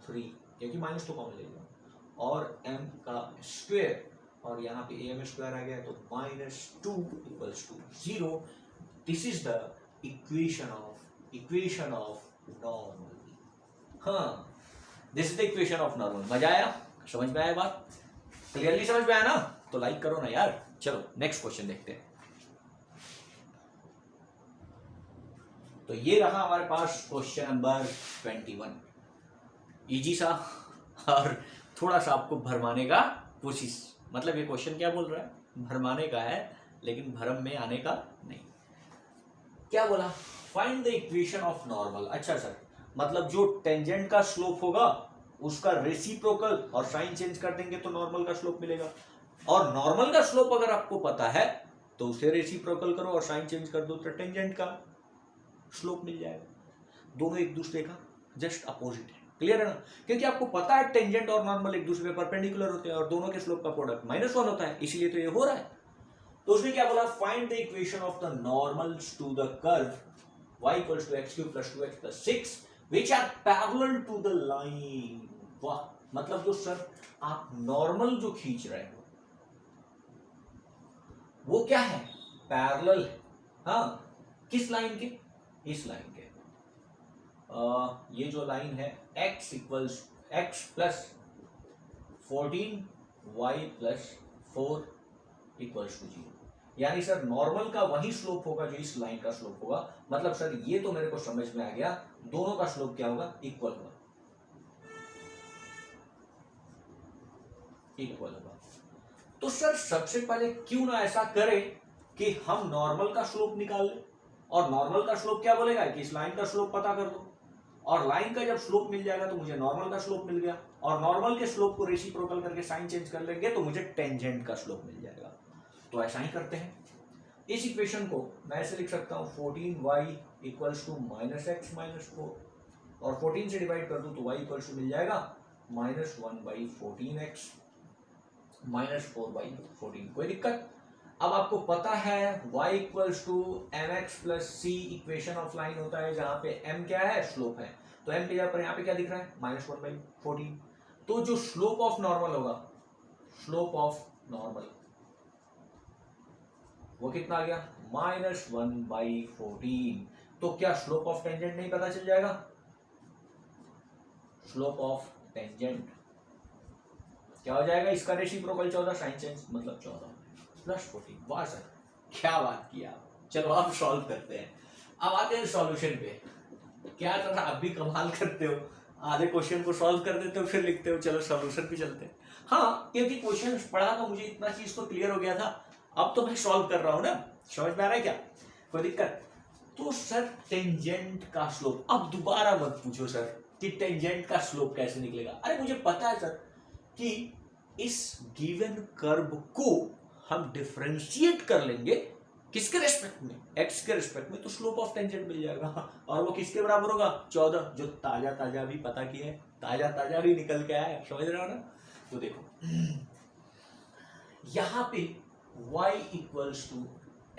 3, क्योंकि माइनस तो कॉमन ले लो, और m का स्क्वायर, और यहाँ पे am स्क्वायर आ गया तो -2 equals to 0। This is the equation of normal. हाँ, this is the equation of normal. मजा आया? समझ में आया बात? क्लियरली समझ में आया ना? तो लाइक करो ना यार। चलो नेक्स्ट क्वेश्चन देखते हैं। तो ये रहा हमारे पास क्वेश्चन नंबर 21। इजी सा और थोड़ा सा आपको भरमाने का कोशिश, मतलब ये क्वेश्चन क्या बोल रहा है, भरमाने का है लेकिन भरम में आने का नहीं। क्या बोला, find the equation of normal. अच्छा सर, मतलब जो टेंजेंट का स्लोप होगा उसका रेसिप्रोकल और साइन चेंज कर देंगे तो नॉर्मल का स्लोप मिलेगा, और नॉर्मल का स्लोप अगर आपको पता है तो उसे रेसिप्रोकल करो और साइन चेंज कर दो तो टेंजेंट का स्लोप मिल जाएगा। दोनों एक दूसरे का जस्ट अपोजिट है। क्लियर है ना, क्योंकि आपको पता है टेंजेंट और नॉर्मल एक दूसरे के परपेंडिकुलर होते हैं और दोनों के स्लोप का प्रोडक्ट -1 होता है, इसीलिए तो ये हो रहा है। तो उसने क्या बोला, find the equation of the normals to the curve y equals to x³ + 2x + 6 which are parallel to the line. वाह, मतलब जो सर आप नॉर्मल जो खींच रहे हो वो क्या है, पैरेलल है। हाँ, किस लाइन के, इस लाइन के। ये जो लाइन है x + 14 y + 4 = 0, यानी सर नॉर्मल का वही स्लोप होगा जो इस लाइन का स्लोप होगा। मतलब सर ये तो मेरे को समझ में आ गया, दोनों का स्लोप क्या होगा, इक्वल होगा, इक्वल होगा। तो सर सबसे पहले क्यों ना ऐसा करें कि हम नॉर्मल का स्लोप निकाल लें, और नॉर्मल का स्लोप क्या बोलेगा कि इस लाइन का स्लोप पता कर दो, और लाइन का जब स्लोप मिल जाएगा तो मुझे नॉर्मल का स्लोप मिल गया, और नॉर्मल के स्लोप को रेसिप्रोकल करके साइन चेंज कर लेंगे तो मुझे टेंजेंट का स्लोप मिल जाएगा। तो ऐसा ही करते हैं। इस इक्वेशन को मैं ऐसे लिख सकता हूं 14y = -x - 4, और 14 से डिवाइड कर दूं तो y = मिल जाएगा -1/14x -4/14। कोई दिक्कत? अब आपको पता है y = mx + c equation of line होता है, जहां पे m क्या है, स्लोप है। तो m के जगह पर यहाँ पे क्या दिख रहा है, -1/14। तो जो स्लोप ऑफ नॉर्मल होगा, स्लोप ऑफ नॉर्मल वो कितना आ गया, -1/14। तो क्या स्लोप ऑफ टेंजेंट नहीं पता चल जाएगा, स्लोप ऑफ टेंजेंट क्या हो जाएगा, इसका रेसिप्रोकल 14, साइन चेंज मतलब 14 + 14। वाह सर, क्या बात किया। चलो अब सॉल्व करते हैं। अब आते हैं सॉल्यूशन पे। क्या सर आप भी कमाल करते हो, आधे क्वेश्चन को सॉल्व कर देते हो फिर लिखते हो। चलो सॉल्यूशन पे चलते हैं। हाँ, क्योंकि क्वेश्चन पढ़ा तो मुझे इतना चीज तो क्लियर हो गया था, अब तो मैं सॉल्व कर रहा हूं ना, समझ में आ रहा है क्या, कोई दिक्कत? तो सर टेंजेंट का स्लोप, अब दोबारा मत पूछो सर कि टेंजेंट का स्लोप कैसे निकलेगा। अरे मुझे पता है सर कि इस गिवन कर्व को हम डिफरेंशिएट कर लेंगे, किसके रिस्पेक्ट में, x के रिस्पेक्ट में, तो स्लोप ऑफ टेंजेंट मिल जाएगा। और वो किसके बराबर होगा, 14, जो ताजा ताजा भी पता किया है, ताजा ताजा भी निकल के आया है, समझ रहे हो ना। तो देखो यहां पे y =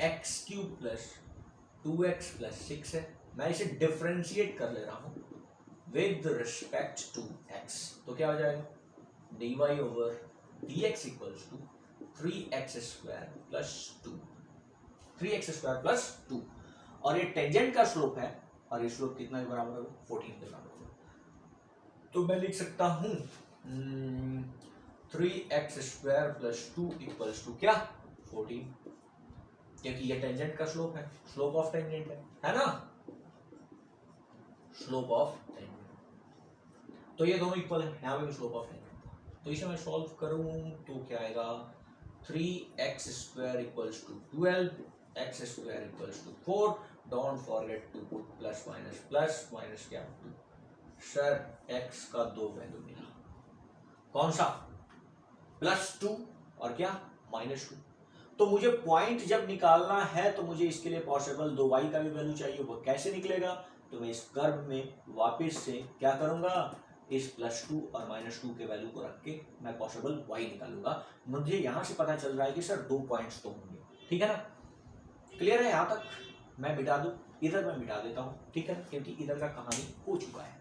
x³ + 2x + 6 है, मैं इसे डिफरेंशिएट कर ले रहा हूं विद रिस्पेक्ट टू x। तो क्या हो जाएगा, dy/dx = 3x² + 2, 3x² + 2। और ये टेंजेंट का स्लोप है, और ये स्लोप कितना के बराबर होगा, 14 के बराबर होगा। तो मैं लिख सकता हूं 3x² + 2 = क्या, 14, क्योंकि ये टेंजेंट का स्लोप है, स्लोप ऑफ टेंजेंट है ना, स्लोप ऑफ टेंजेंट। तो ये दोनों इक्वल है, यहाँ पे भी स्लोप ऑफ टेंजेंट। तो इसे मैं सॉल्व करूं तो क्या आएगा, 3x² = 12, x² = 4। Don't forget to put plus minus क्या, 2। सर x का 2 वैल्यू मिला, कौन सा, +2 और क्या, -2। तो मुझे पॉइंट जब निकालना है तो मुझे इसके लिए पॉसिबल 2y का भी वैल्यू चाहिए, वो कैसे निकलेगा, तो मैं इस कर्व में वापस से क्या करूंगा, इस +2 और -2 के वैल्यू को रख के मैं पॉसिबल y निकालूंगा। मुझे यहां से पता चल रहा है कि सर 2 पॉइंट्स तो होंगे, ठीक है ना, क्लियर है। यहां तक मैं मिटा दूं, इधर मैं मिटा देता हूं, ठीक है, क्योंकि इधर का कहानी हो चुका है।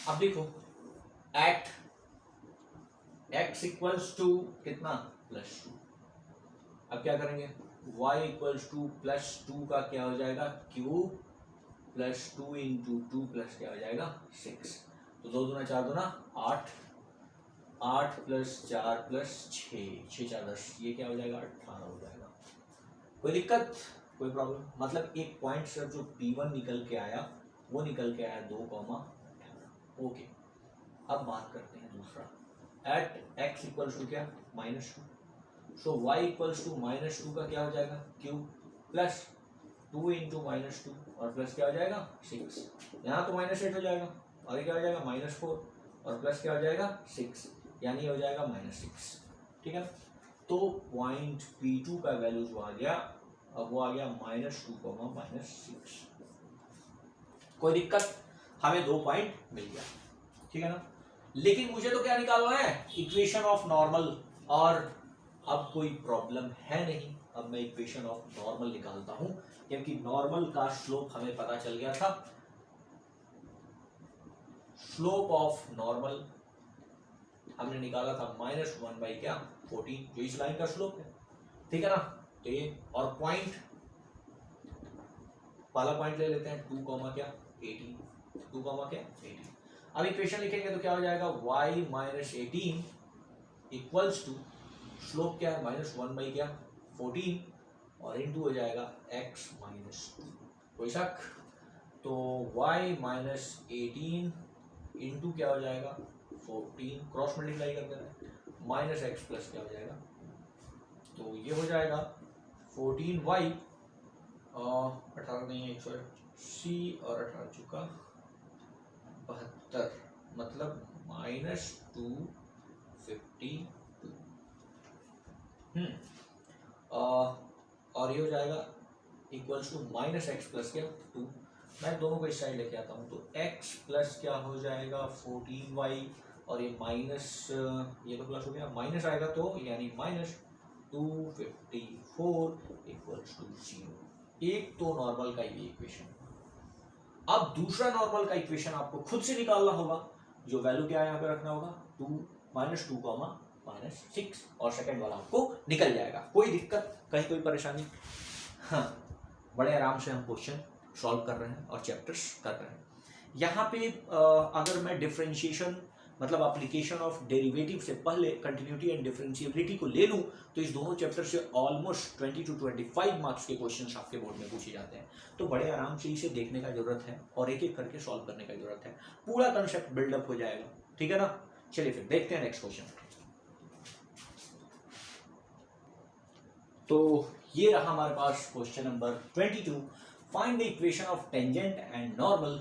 अब देखो एट x = कितना, +2। अब क्या करेंगे, y = +2 का क्या हो जाएगा, क्यूब +2 × 2 प्लस क्या हो जाएगा, 6। तो 2 दूना 4 दूना 8, 8 + 4 + 6, 6 4 10, ये क्या हो जाएगा, 18 हो जाएगा। कोई दिक्कत, कोई प्रॉब्लम, मतलब एक पॉइंट सर जो P1 निकल के आया वो निकल के आया 2,18। ओके, अब बात करते हैं दूसरा, एट x = क्या, -2। सो y = -2 का क्या हो जाएगा, क्यूब प्लस 2 × -2 और प्लस क्या हो जाएगा, 6। यहाँ तो -8 हो जाएगा, और ये क्या हो जाएगा, -4 और प्लस क्या हो जाएगा, 6, यानी हो जाएगा -6, ठीक है। तो पॉइंट P2 का वैल्यू जो आ गया, अब वो आ गया -2, -6। कोई दिक्कत, हमें 2 पॉइंट मिल गया, ठीक है ना। लेकिन मुझे तो क्या निकालना है, इक्वेशन ऑफ नॉर्मल, और अब कोई प्रॉब्लम है नहीं। अब मैं इक्वेशन ऑफ नॉर्मल निकालता हूं, क्योंकि नॉर्मल का स्लोप हमें पता चल गया था। स्लोप ऑफ नॉर्मल हमने निकाला था -1/14, जो इस लाइन का स्लोप है, ठीक है ना। तो ये और पॉइंट, पहला पॉइंट ले लेते हैं 2, 18। अब इक्वेशन लिखेंगे तो क्या हो जाएगा, y - 18 इक्वल्स टू स्लोप क्या है, -1/14 और इनटू हो जाएगा x - 2। कोई शक? तो y - 18 इंटू क्या हो जाएगा 14, क्रॉस मल्टीप्लाई कर देना है, माइनस एक्स प्लस क्या हो जाएगा, तो ये हो जाएगा 14y 18 नहीं है 180 और 18 चुका 72, मतलब -252। और ये हो जाएगा इक्वल्स टू -x प्लस क्या 2। मैं दोनों को इस साइड लेके आता हूँ, तो x प्लस क्या हो जाएगा 14y, और ये माइनस, ये तो प्लस हो गया, माइनस आएगा तो यानी -254 इक्वल्स टू 0। एक तो नॉर्मल का ये इक्वेशन। अब दूसरा नॉर्मल का इक्वेशन आपको खुद से निकालना होगा, जो वैल्यू क्या यहाँ पे रखना होगा, -2, -6, और सेकंड वाला आपको निकल जाएगा। कोई दिक्कत, कहीं कोई परेशानी? हाँ, बड़े आराम से हम क्वेश्चन सॉल्व कर रहे हैं और चैप्टर्स कर रहे हैं। यहाँ पे अगर मैं डिफरेंशिएशन मतलब एप्लीकेशन ऑफ डेरिवेटिव से पहले कंटिन्यूटी एंड डिफरेंशिएबिलिटी को ले लूँ, तो इस दोनों चैप्टर से ऑलमोस्ट 20 to 25 मार्क्स के क्वेश्चंस आपके बोर्ड में पूछे जाते हैं। तो बड़े आराम से इसे देखने का जरूरत है और एक एक करके सॉल्व करने का जरूरत है, पूरा कंसेप्ट बिल्डअप हो जाएगा, ठीक है ना। चलिए फिर देखते हैं नेक्स्ट क्वेश्चन। तो ये रहा हमारे पास question number 22। Find the equation of tangent and normal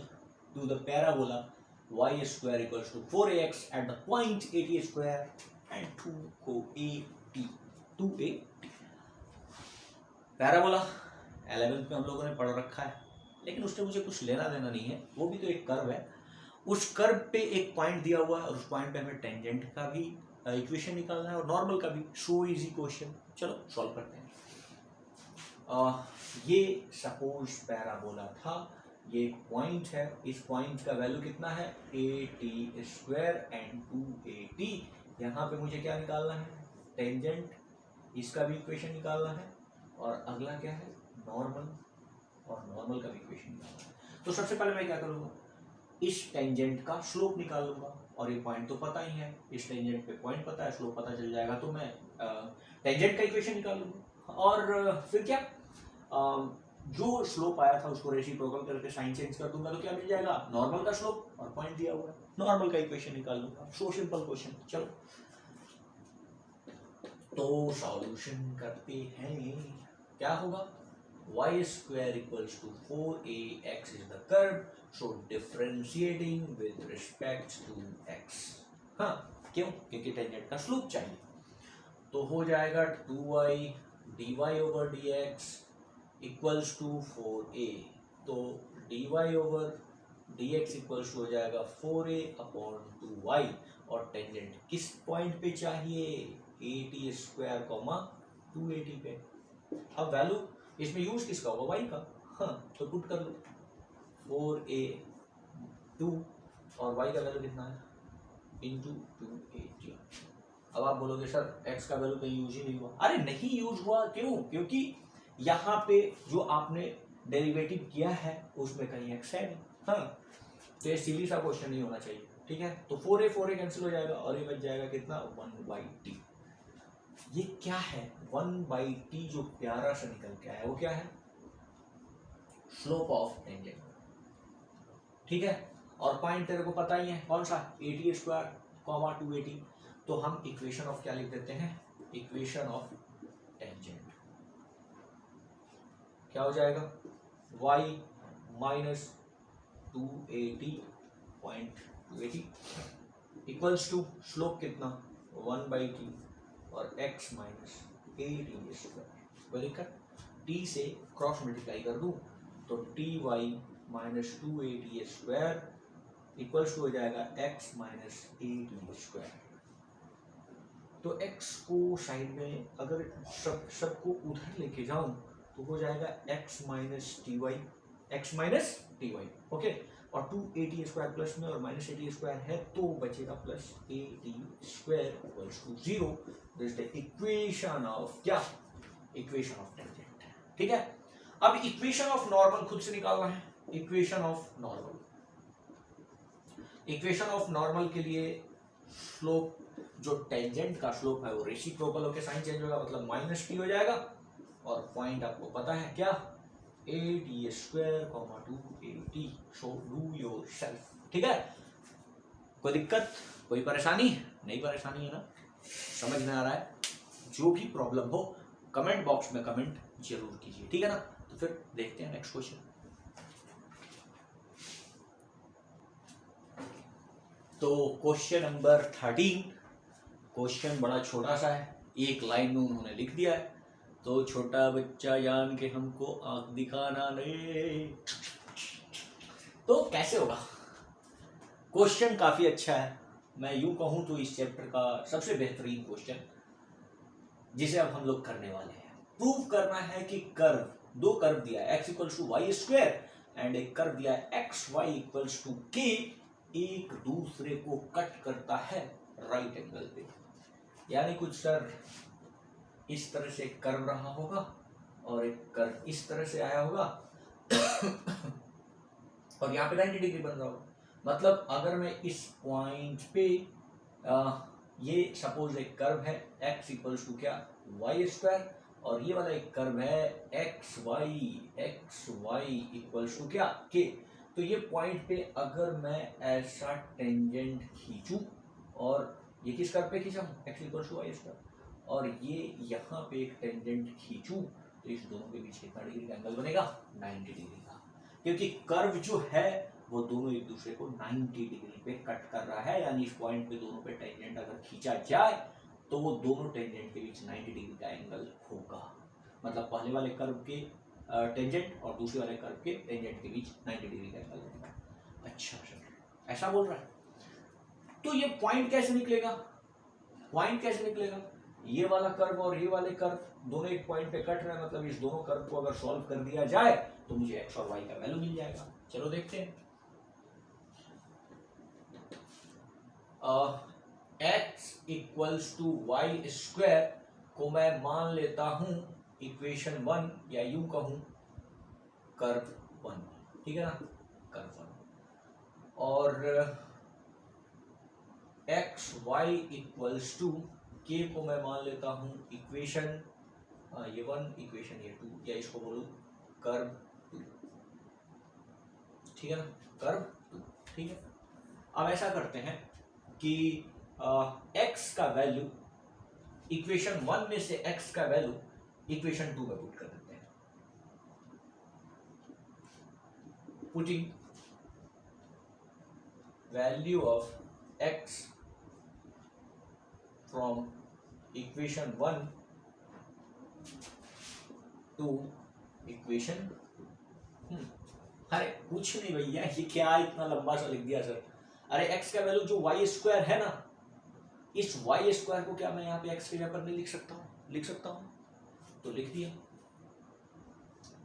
to the parabola y square equals to 4ax at the point 80 square and 2a t। Parabola 11th में हम लोगों ने पढ़ रखा है, लेकिन उससे मुझे कुछ लेना देना नहीं है, वो भी तो एक कर्व है, उस कर्व पे एक पॉइंट दिया हुआ है और उस पॉइंट पे हमें टेंजेंट का भी इक्वेशन निकालना है और नॉर्मल का भी। सो इजी क्वेश्चन, चलो सॉल्व करते हैं। ये सपोज पैराबोला था, ये एक पॉइंट है, इस पॉइंट का वैल्यू कितना है at² एंड 2at। यहाँ पे मुझे क्या निकालना है, टेंजेंट, इसका भी इक्वेशन निकालना है, और अगला क्या है नॉर्मल, और नॉर्मल का भी इक्वेशन निकालना है। तो सबसे पहले मैं क्या करूँगा, इस टेंजेंट का स्लोप निकाल लूंगा, और ये पॉइंट तो पता ही है, इस टेंजेंट पे पॉइंट पता है, स्लोप पता चल जाएगा, तो मैं टेंजेंट का इक्वेशन निकाल लूंगा। और फिर क्या, जो स्लोप आया था उसको रेसिप्रोकल करके साइन चेंज कर दूंगा, तो क्या मिल जाएगा, नॉर्मल का स्लोप, और पॉइंट दिया हुआ है, नॉर्मल का इक्वेशन निकाल लूंगा। So simple question. चलो तो सॉल्यूशन करते हैं। क्या होगा, y² equals to 4ax is the curve, so differentiating with respect to x। हाँ, क्यों, क्योंकि टेंजेंट का स्लोप चाहिए, तो हो जाएगा 2y dy/dx equals to 4a, तो dy/dx इक्वल्स टू हो जाएगा 4a/2y, और टेंजेंट किस पॉइंट पे चाहिए, 80² 280 पे। अब वैल्यू इसमें यूज किसका होगा, y का, हाँ, तो पुट कर लो 4a2 और y का वैल्यू कितना है इंटू 280। अब आप बोलोगे सर x का वैल्यू कहीं यूज ही नहीं हुआ। अरे नहीं यूज हुआ, क्यों, क्योंकि यहाँ पे जो आपने डेरिवेटिव किया है उसमें कहीं x है नहीं, हाँ, तो ये सीधी सा क्वेश्चन नहीं होना चाहिए, ठीक है। तो 4a कैंसिल हो जाएगा और ये बच जाएगा कितना 1/t। ये क्या है 1/t, जो प्यारा सा निकल के आया वो क्या है, स्लोप ऑफ टेंजेंट, ठीक है। और पॉइंट तेरे को पता ही है कौन सा, 80² 280। तो हम इक्वेशन ऑफ क्या लिख देते हैं, इक्वेशन ऑफ टेंजेंट क्या हो जाएगा, y - 280.280 इक्वल्स टू स्लोप कितना 1/t, और x माइनस 8e स्क्वायर, कोई दिक्कत? t से क्रॉस मल्टीप्लाई कर दूं तो ty minus 2 square equals to हो जाएगा x माइनस 8e स्क्वायर। तो x को साइड में अगर सबको उधर लेके जाऊं तो हो जाएगा x minus t y, okay. और 280 स्क्वायर प्लस में और माइनस 80 स्क्वायर है तो बचेगा plus 80 square equals to 0। This is the equation of क्या? इक्वेशन ऑफ टेंजेंट, ठीक है। अब इक्वेशन ऑफ नॉर्मल खुद से निकालना है। Equation of normal, equation of normal के लिए स्लोप, जो टेंजेंट का स्लोप है वो रेसिप्रोकल होकर साइन चेंज होगा, मतलब माइनस टी हो जाएगा। और पॉइंट आपको पता है क्या? 8e square 280, so do yourself, ठीक है। कोई दिक्कत, कोई परेशानी? नहीं परेशानी है ना, समझ में आ रहा है? जो भी प्रॉब्लम हो कमेंट बॉक्स में कमेंट जरूर कीजिए, ठीक है ना। तो फिर देखते हैं नेक्स्ट क्वेश्चन। तो क्वेश्चन नंबर 13, क्वेश्चन बड़ा छोटा सा है, एक लाइन में उन्होंने लिख दिया है। तो छोटा बच्चा जान के हमको आंख दिखाना नहीं, तो कैसे होगा? क्वेश्चन काफी अच्छा है, मैं यूं कहूं तो इस चैप्टर का सबसे बेहतरीन क्वेश्चन जिसे अब हम लोग करने वाले हैं। प्रूव करना है कि कर्व, दो कर्व दिया है x equals to y square and एक कर्व दिया है एक्स वाई इक्वल्स टू के, एक दूसरे को कट करता है राइट एंगल पे। यानी कुछ सर इस तरह से कर्व रहा होगा और एक कर्व इस तरह से आया होगा और यहाँ पे 90 डिग्री बन रहा होगा। मतलब अगर मैं इस पॉइंट पे ये सपोज एक कर्व है x इक्वल्स टू क्या? वाई स्क्वायर, और ये वाला एक कर्व है एक्स वाई इक्वल्स टू क्या? के। तो ये पॉइंट पे अगर मैं ऐसा टेंजेंट खींचूं, और ये किस कर्व पे खींचा? x equals to y square, और ये यहाँ पे एक टेंजेंट खींचूं तो इस दोनों के बीच कितना डिग्री का एंगल बनेगा? 90 डिग्री का, क्योंकि कर्व जो है वो दोनों एक दूसरे को 90 डिग्री पे कट कर रहा है। यानी इस पॉइंट पे दोनों पे टेंजेंट अगर खींचा जाए तो वो दोनों टेंजेंट के बीच 90 डिग्री का एंगल होगा। मतलब पहले वाले कर्व के टेंजेंट और दूसरे वाले कर्व के टेंजेंट के बीच 90 डिग्री का एंगल होगा। अच्छा सर, ऐसा बोल रहा है, तो ये पॉइंट कैसे निकलेगा? पॉइंट कैसे निकलेगा? ये वाला कर्व और ये वाले कर्व दोनों एक पॉइंट पे कट रहे हैं, मतलब इस दोनों कर्व को अगर सॉल्व कर दिया जाए तो मुझे एक्स और वाई का वैल्यू मिल जाएगा। चलो देखते हैं। X equals to y square को मैं मान लेता हूं इक्वेशन 1, या यूं कहूं कर्व 1, ठीक है ना, कर्व 1। और एक्स वाई इक्वल्स टू के को मैं मान लेता हूं इक्वेशन ये 1, इक्वेशन ये 2, या इसको बोलूं कर्व 2, ठीक है ना, कर्व 2, ठीक है। अब ऐसा करते हैं कि x का वैल्यू इक्वेशन 1 में से x का वैल्यू इक्वेशन 2 में पुट कर देते हैं। Putting value of x from equation 1 to equation 2। अरे कुछ नहीं भैया, ये क्या इतना लंबा सा लिख दिया सर? अरे x का वैल्यू जो वाई स्क्वायर है ना, इस वाई स्क्वायर को क्या मैं यहाँ पे x की जगह पर नहीं लिख सकता हूँ? लिख सकता हूँ, तो लिख दिया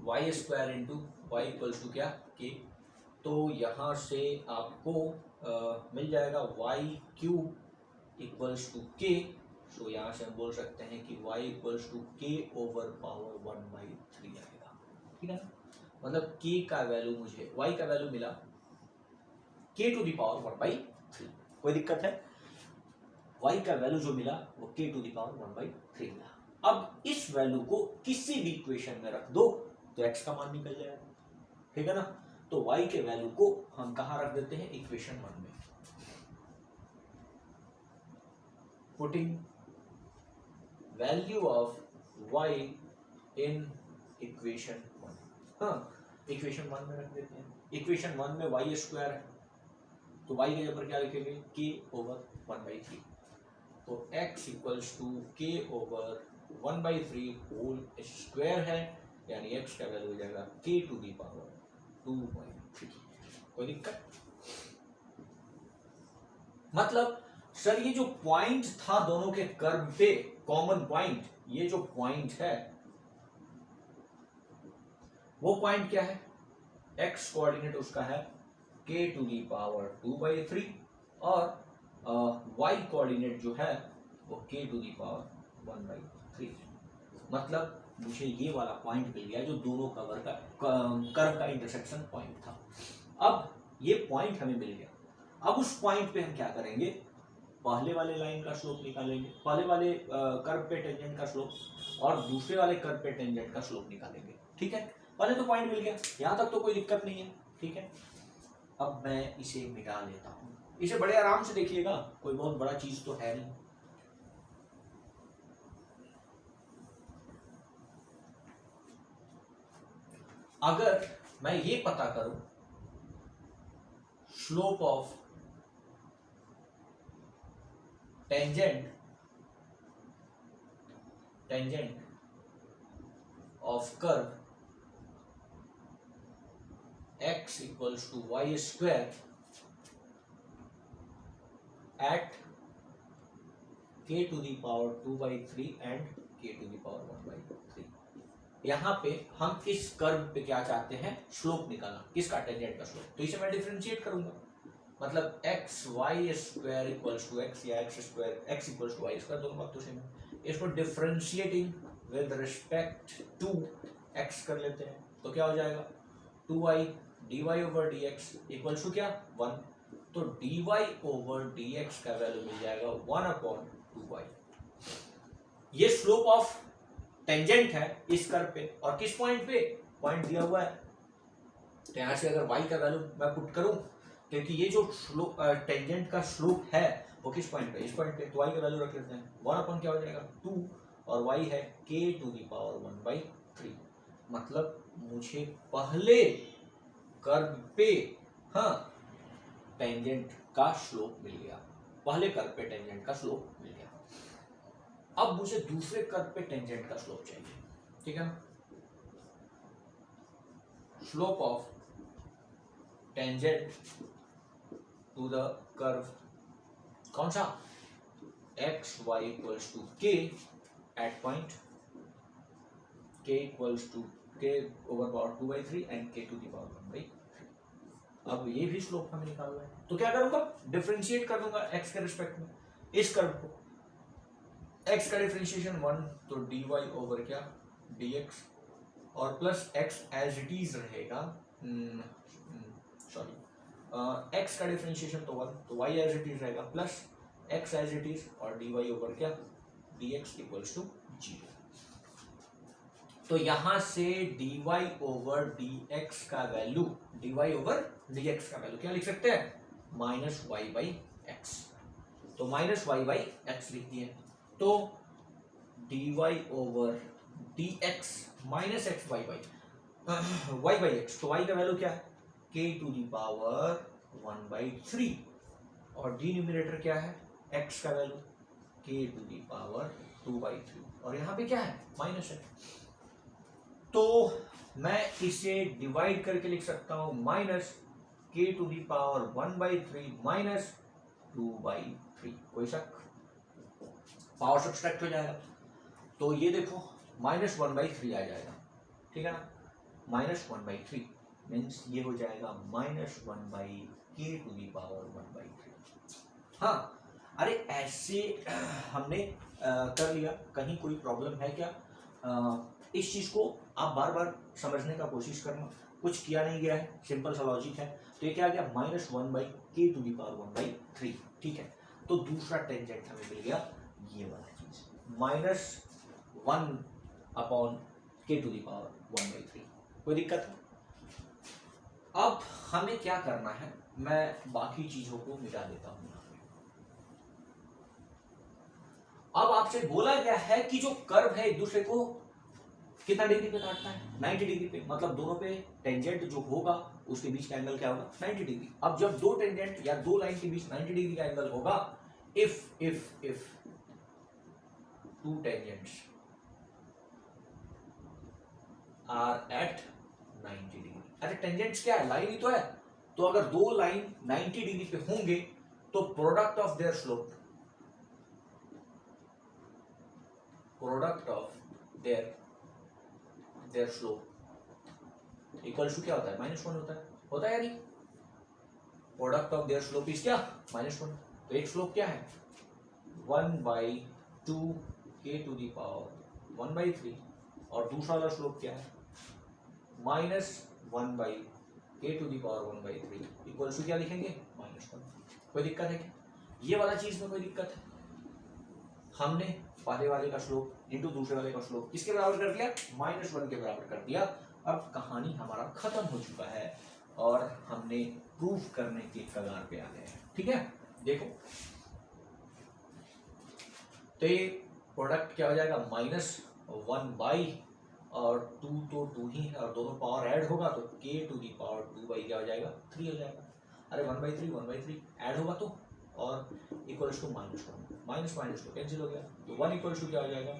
y square into y equals to क्या? के। तो यहाँ से आपको मिल जाएगा वाई क्यूब इक्वल्स टू के। सो यहाँ से हम बोल सकते हैं कि y इक्वल्स टू के ओवर पावर 1/3 आएगा, ठीक है ना। मतलब k का वैल्यू मुझे, y का वैल्यू मिला k टू द पावर 1/3। कोई दिक्कत है? y का वैल्यू जो मिला वो k टू द पावर 1/3 मिला। अब इस वैल्यू को किसी भी इक्वेशन में रख दो तो x का मान निकल जाएगा, ठीक है ना। तो y के वैल्यू को हम कहाँ रख देते हैं? इक्वेशन 1 में। Putting value of y in equation 1, हाँ इक्वेशन 1 में रख देते हैं। इक्वेशन 1 में वाई स्क्वायर है तो y की जगह पर क्या लिखेंगे? k over 1/3। तो x equals to k over 1/3 whole square है, यानी x का वैल्यू हो जाएगा k टू दी पावर 2/3। कोई दिक्कत? मतलब सर ये जो पॉइंट था दोनों के कर्व पे, कॉमन पॉइंट, ये जो पॉइंट है वो पॉइंट क्या है? x कोऑर्डिनेट उसका है k टू दी पावर 2/3 और y कोऑर्डिनेट जो है वो k टू दी पावर 1/3। मतलब मुझे ये वाला पॉइंट मिल गया जो दोनों कर्व का इंटरसेक्शन पॉइंट था। अब ये पॉइंट हमें मिल गया, अब उस पॉइंट पे हम क्या करेंगे? पहले वाले लाइन का स्लोप निकालेंगे, पहले वाले कर्व पे टेंजेंट का स्लोप और दूसरे वाले कर्व पे टेंजेंट का स्लोप निकालेंगे। ठीक है, पहले तो पॉइंट मिल गया, यहां तक तो कोई दिक्कत नहीं है। ठीक है, अब मैं इसे मिटा लेता हूं, इसे बड़े आराम से देखिएगा, कोई बहुत बड़ा चीज तो है नहीं। अगर मैं ये पता करूं slope of tangent of curve x equals to y square at k to the power 2/3 and k to the power 1/3। यहां पे हम इस कर्व पे क्या चाहते हैं? स्लोप निकालना, किसका? टेंजेंट का स्लोप। तो इसे मैं डिफरेंशिएट करूंगा, मतलब x y square equals to x या x square x equals to y square, दोनों बात तो सेम है। इसको differentiating with respect to x कर लेते हैं, तो क्या हो जाएगा? 2y dy over dx equals to क्या? 1। तो dy ओवर dx का वैल्यू मिल जाएगा 1/2y। ये स्लोप ऑफ टेंजेंट है इस कर्व पे, और किस पॉइंट पे? पॉइंट दिया हुआ है। तो यहां से अगर y का वैल्यू मैं पुट करूं, क्योंकि ये जो टेंजेंट का स्लोप है वो किस पॉइंट पे? इस पॉइंट पे, तो y का वैल्यू रख लेते हैं। 1 क्या हो जाएगा? 2, और y है k टू दी पावर 1/3। मतलब मुझे पहले कर्व पे टेंजेंट का स्लोप मिल गया, पहले कर्व पे टेंजेंट का स्लोप मिल गया। अब मुझे दूसरे कर्व पे टेंजेंट का स्लोप चाहिए। ठीक है, slope of tangent to the curve कौन सा? X y equals to k at point k equals to k over power 2/3 and k to the power 1/3। अब ये भी स्लोप हमें निकालना है, तो क्या करूंगा? डिफरेंशिएट कर दूंगा x के रिस्पेक्ट में इस कर्व को। x का डिफरेंशिएशन 1, तो dy ओवर क्या? dx, और plus x as it is रहेगा, सॉरी, x का डिफरेंशिएशन तो 1, तो y एज इट इज रहेगा, plus x as it is, और dy ओवर क्या? dx equals to 0। तो यहां से dy ओवर dx का वैल्यू, dy ओवर dx का वैल्यू क्या लिख सकते हैं? -y/x। तो -y/x लिख दिए, तो dy over dx minus x y by x, तो y का वैल्यू क्या है? k टू दी पावर 1/3, और डिनोमिनेटर क्या है? x का value k to the power 2/3, और यहाँ पे क्या है? माइनस है। तो मैं इसे डिवाइड करके लिख सकता हूं minus k to the power 1/3 minus 2/3। कोई शक? पावर सब्सट्रैक्ट हो जाएगा, तो ये देखो -1/3 आ जाएगा। ठीक है ना, -1/3 मीन्स ये हो जाएगा -1/k टू दी पावर 1/3। हाँ, अरे ऐसे हमने कर लिया, कहीं कोई प्रॉब्लम है क्या? इस चीज को आप बार बार समझने का कोशिश करना, कुछ किया नहीं गया है, सिंपल सा लॉजिक है। तो ये क्या आ गया? -1/k to the power 1/3। ठीक है, तो दूसरा टेंजेंट हमें मिल गया ये वाला चीज, -1/k टू दी पावर 1/3। कोई दिक्कत है? अब हमें क्या करना है, मैं बाकी चीजों को मिटा देता हूं। अब आपसे बोला गया है कि जो कर्व है एक दूसरे को कितना डिग्री पे काटता है? 90 डिग्री पे, मतलब दोनों पे टेंजेंट जो होगा उसके बीच का एंगल क्या होगा? 90 डिग्री। अब जब दो टेंजेंट या दो लाइन के बीच 90 डिग्री का एंगल होगा, if two tangents are at 90 degree. अरे टेंजेंट्स क्या है, लाइन ही तो है। तो अगर दो लाइन 90 डिग्री पे होंगे तो product of their slope, product of their slope equal to क्या होता है, -1 होता है या नहीं। Product of their slope is क्या, -1। तो एक स्लोप क्या है 1/2 k टू द पावर 1/3 और दूसरा वाला स्लोप क्या है -1/k to the power 1/3 equal to क्या लिखेंगे -1। कोई दिक्कत है क्या, ये वाला चीज में कोई दिक्कत है। हमने पहले वाले का स्लोप इंटू दूसरे वाले का स्लोप किसके बराबर कर दिया, -1 के बराबर कर दिया। अब कहानी हमारा खत्म हो चुका है और हमने प्रूफ करने की कगार पे आ गए हैं। ठीक है, देखो तो ये प्रोडक्ट क्या हो जाएगा -1 और 2 तो 2 ही है और दोनों पावर ऐड होगा तो k टू दी पावर 2 क्या हो जाएगा 3 हो जाएगा। अरे 1/3 ऐड होगा तो और इक्वल्स टू -1 माइनस तो कैंसिल हो गया तो 1 इक्वल्स टू क्या हो जाएगा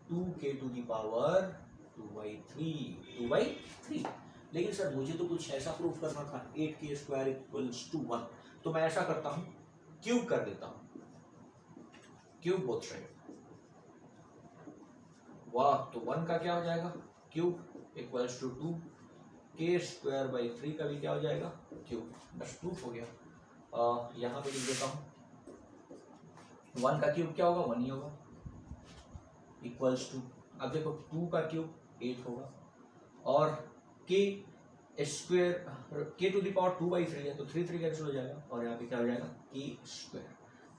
2k टू दी पावर 2/3। लेकिन सर मुझे तो कुछ ऐसा प्रूफ करना था 8k² इक्वल्स टू 1। तो मैं ऐसा करता हूं क्यूब कर देता हूं, क्यूब बोथ साइड। वाह, तो 1 का क्या हो जाएगा क्यूब इक्वल्स टू 2k² 3 का भी क्या हो जाएगा क्यूब। बस प्रूफ हो गया। यहां पे लिख देता हूं 1 का क्यूब क्या होगा 1 ही होगा इक्वल्स टू, अब देखो 2 का क्यूब 8 होगा और k टू दी पावर 2/3 है तो 3 कैंसिल हो जाएगा और यहाँ पे क्या हो जाएगा k²।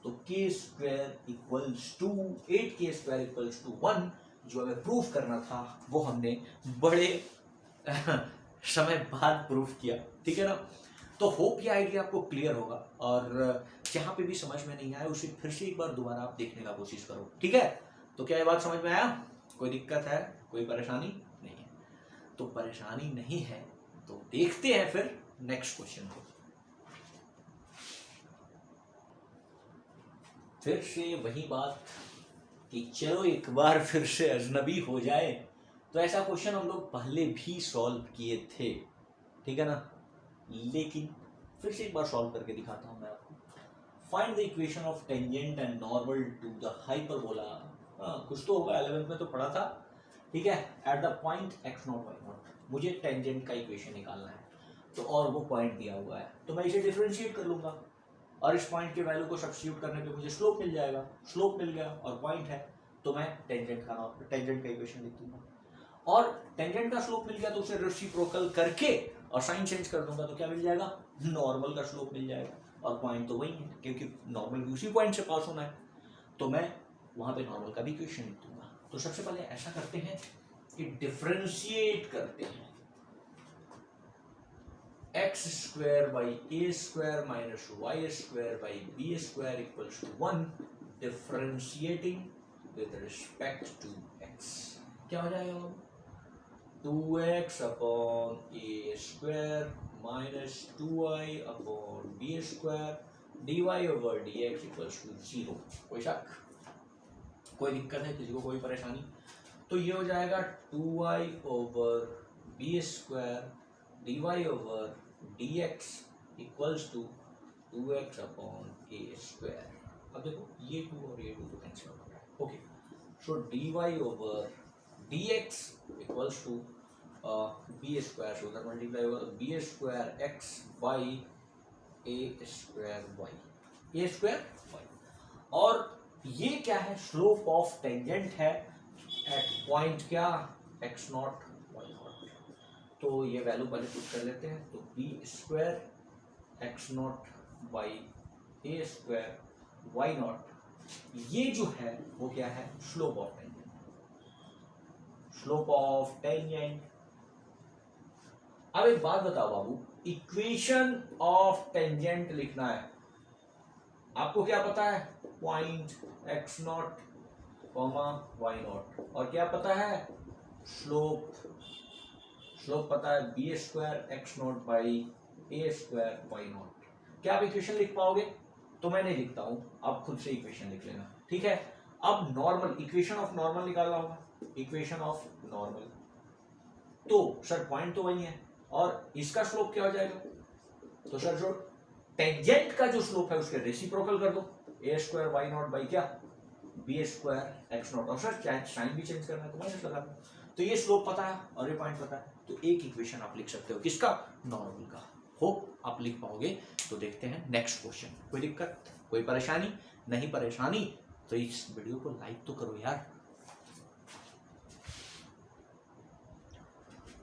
तो k² equals to 8k² equals to 1 जो हमें प्रूफ करना था वो हमने बड़े समय बाद प्रूफ किया। ठीक है ना, तो होप ये आइडिया आपको क्लियर होगा और जहां पे भी समझ में नहीं आया उसे फिर से एक बार दोबारा आप देखने का कोशिश करो। ठीक है, तो क्या ये बात समझ में आया, कोई दिक्कत है, कोई परेशानी नहीं है। तो परेशानी नहीं है तो देखते हैं फिर नेक्स्ट क्वेश्चन को। फिर से वही बात कि चलो एक बार फिर से अजनबी हो जाए। तो ऐसा क्वेश्चन हम लोग पहले भी सॉल्व किए थे, ठीक है ना, लेकिन फिर से एक बार सॉल्व करके दिखाता हूं मैं आपको। Find the equation of tangent and normal to the hyperbola. कुछ तो होगा 11th में तो पढ़ा था। ठीक है, eight the point x0 y0 मुझे टेंजेंट का इक्वेशन निकालना है तो और वो पॉइंट दिया हुआ है तो मैं इसे डिफरेंशिएट कर लूंगा और इस पॉइंट के वैल्यू को सब्स्टिट्यूट करने पे मुझे स्लोप मिल जाएगा। स्लोप मिल गया और पॉइंट है तो मैं टेंजेंट का इक्वेशन लिख दूंगा और टेंजेंट का स्लोप मिल गया तो उसे रेसिप्रोकल करके और साइन चेंज कर दूंगा तो क्या मिल जाएगा नॉर्मल का स्लोप मिल जाएगा और पॉइंट तो वही है क्योंकि नॉर्मल भी उसी पॉइंट से पास होना है तो मैं वहां पे नॉर्मल का भी इक्वेशन लिख दूंगा। तो सबसे पहले ऐसा करते हैं कि डिफरेंशिएट करते हैं x² by a² minus y² by b² equals to 1 differentiating with respect to x क्या हो जाएगा 2x upon a² minus 2y upon b² dy over dx equals to 0। कोई शक, कोई दिक्कत है किसी को, कोई परेशानी? तो ये हो जाएगा 2y over b² dy over dx equals to 2x upon a²। अब देखो ये 2 और ये 2 तो कैंसिल हो रहा है। Okay, so dy over dx equals to b² सो उधर मल्टीप्लाई होगा तो b² x by a² y और ये क्या है स्लोप ऑफ टेंजेंट है एट पॉइंट क्या x0 y0। तो ये वैल्यू पहले पुट कर लेते हैं तो b² x0 by a² y0 ये जो है वो क्या है slope of tangent. Slope of tangent. अब एक बात बताओ बाबू, इक्वेशन ऑफ टेंजेंट लिखना है आपको क्या पता है पॉइंट x0 y0 और क्या पता है स्लोप। स्लोप पता है b² x0 by a² y0। क्या आप इक्वेशन लिख पाओगे? तो मैं नहीं लिखता हूं, आप खुद से इक्वेशन लिख लेना। ठीक है, अब नॉर्मल इक्वेशन ऑफ नॉर्मल निकालना होगा, इक्वेशन ऑफ नॉर्मल, तो सर पॉइंट तो वही है और इसका स्लोप क्या हो जाएगा, तो सर जो टेंजेंट का जो स्लोप है उसके रेसिप्रोकल कर दो, ए स्क्वायर वाई नॉट बाई क्या बी स्क्वायर एक्स नॉट, और सर चाहे साइन भी चेंज करना है तो माइनस लगा दो, तो ये स्लोप पता है और ये पॉइंट पता है, तो एक इक्वेशन आप लिख सकते हो किसका, नॉर्मल का। होप आप लिख पाओगे। तो देखते हैं नेक्स्ट क्वेश्चन। कोई दिक्कत, कोई परेशानी नहीं, परेशानी तो इस वीडियो को लाइक तो करो यार।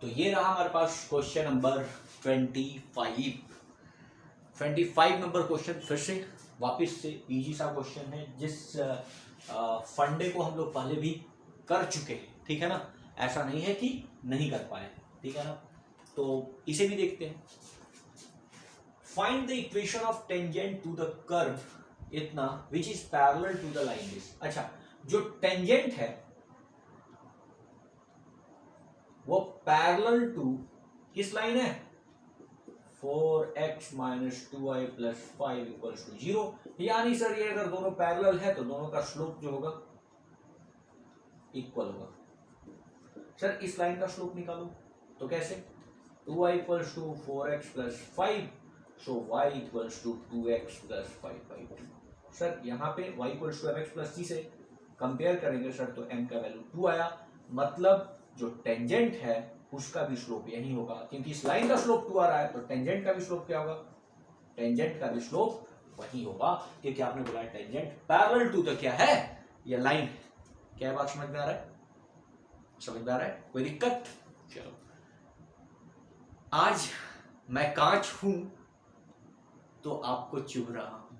तो ये रहा हमारे पास क्वेश्चन नंबर 25 नंबर क्वेश्चन, फिर से वापस से इजी सा क्वेश्चन है, जिस फंडे को हम लोग पहले भी कर चुके हैं, ठीक है ना, ऐसा नहीं है कि नहीं कर पाए, ठीक है ना, तो इसे भी देखते हैं। Find the equation of tangent to the curve इतना which is parallel to the line this. अच्छा, जो टेंजेंट है वो पैरेलल टू किस लाइन है, 4x minus 2y plus 5 equals to 0, यानी सर ये अगर दोनों पैरेलल है तो दोनों का स्लोप जो होगा इक्वल होगा। सर इस लाइन का स्लोप निकालो, तो कैसे, 2y equals to 4x plus 5, so y equals to 2x plus 5/2। Sir यहाँ पे y equals to mx plus c से कंपेयर करेंगे सर तो m का वैल्यू 2 आया, मतलब जो टेंजेंट है उसका भी स्लोप यही होगा, क्योंकि इस लाइन का स्लोप 2 आ रहा है तो टेंजेंट का भी स्लोप क्या होगा, टेंजेंट का भी स्लोप वही होगा, क्योंकि आपने बोला टेंजेंट पैरेलल टू तो क्या है, ये लाइन। क्या बात समझ में आ रहा है, समझ में आ रहा है, कोई दिक्कत। चलो, आज मैं कांच हूं तो आपको चुभ रहा हूं,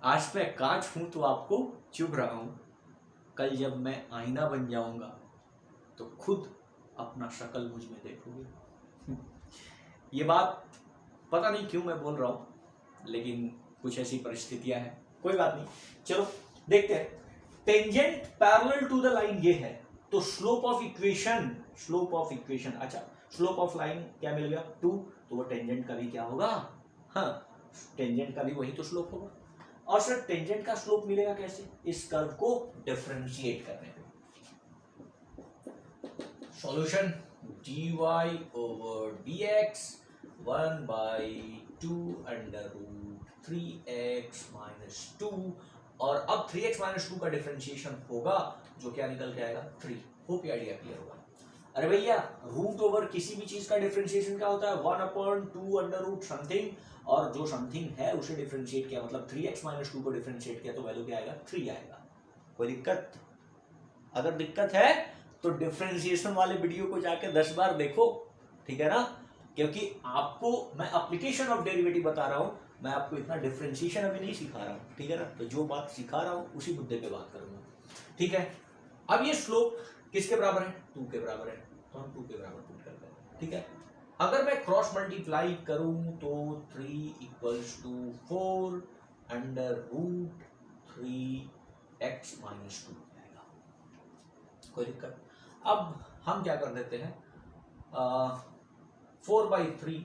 आज मैं कांच हूं तो आपको चुभ रहा हूं, कल जब मैं आईना बन जाऊंगा तो खुद अपना शक्ल मुझ में देखोगे। ये बात पता नहीं क्यों मैं बोल रहा हूं, लेकिन कुछ ऐसी परिस्थितियां हैं, कोई बात नहीं। चलो देखते हैं, tangent parallel to the line ये है, तो स्लोप ऑफ इक्वेशन, अच्छा स्लोप ऑफ लाइन क्या मिल गया 2, तो वो टेंजेंट का भी क्या होगा, हाँ टेंजेंट का भी वही तो स्लोप होगा। और सर टेंजेंट का स्लोप मिलेगा कैसे, इस कर्व को डिफरेंशिएट करने पे। Solution dy over dx 1/2 under root 3x minus 2, और अब 3x माइनस 2 का डिफरेंशिएशन होगा जो क्या निकल के आएगा 3। होप ये आइडिया क्लियर होगा। अरे भैया रूट ओवर किसी भी चीज का डिफरेंशिएशन क्या होता है, 1/2 अंडर रूट समथिंग, और जो समथिंग है उसे डिफरेंशिएट किया, मतलब 3x माइनस 2 को डिफरेंशिएट किया तो वैल्यू क्या आएगा 3 आएगा। कोई दिक्कत, अगर दिक्कत है तो डिफरेंशिएशन वाले वीडियो को जाके 10 बार देखो, ठीक है ना, क्योंकि आपको मैं एप्लीकेशन ऑफ डेरिवेटिव बता रहा हूं, मैं आपको इतना डिफरेंशिएशन अभी नहीं सिखा रहा हूं, ठीक है ना, तो जो बात सिखा रहा हूं उसी मुद्दे पे बात करूंगा, ठीक है। अब ये स्लोप किसके बराबर है, 2 के बराबर है, तो हम 2 के बराबर पुट करते हैं, ठीक है। अगर मैं क्रॉस मल्टीप्लाई करूं तो 3 equals to 4 under root 3x minus 2 आएगा। कोई दिक्कत। अब हम क्या कर देते हैं, 4/3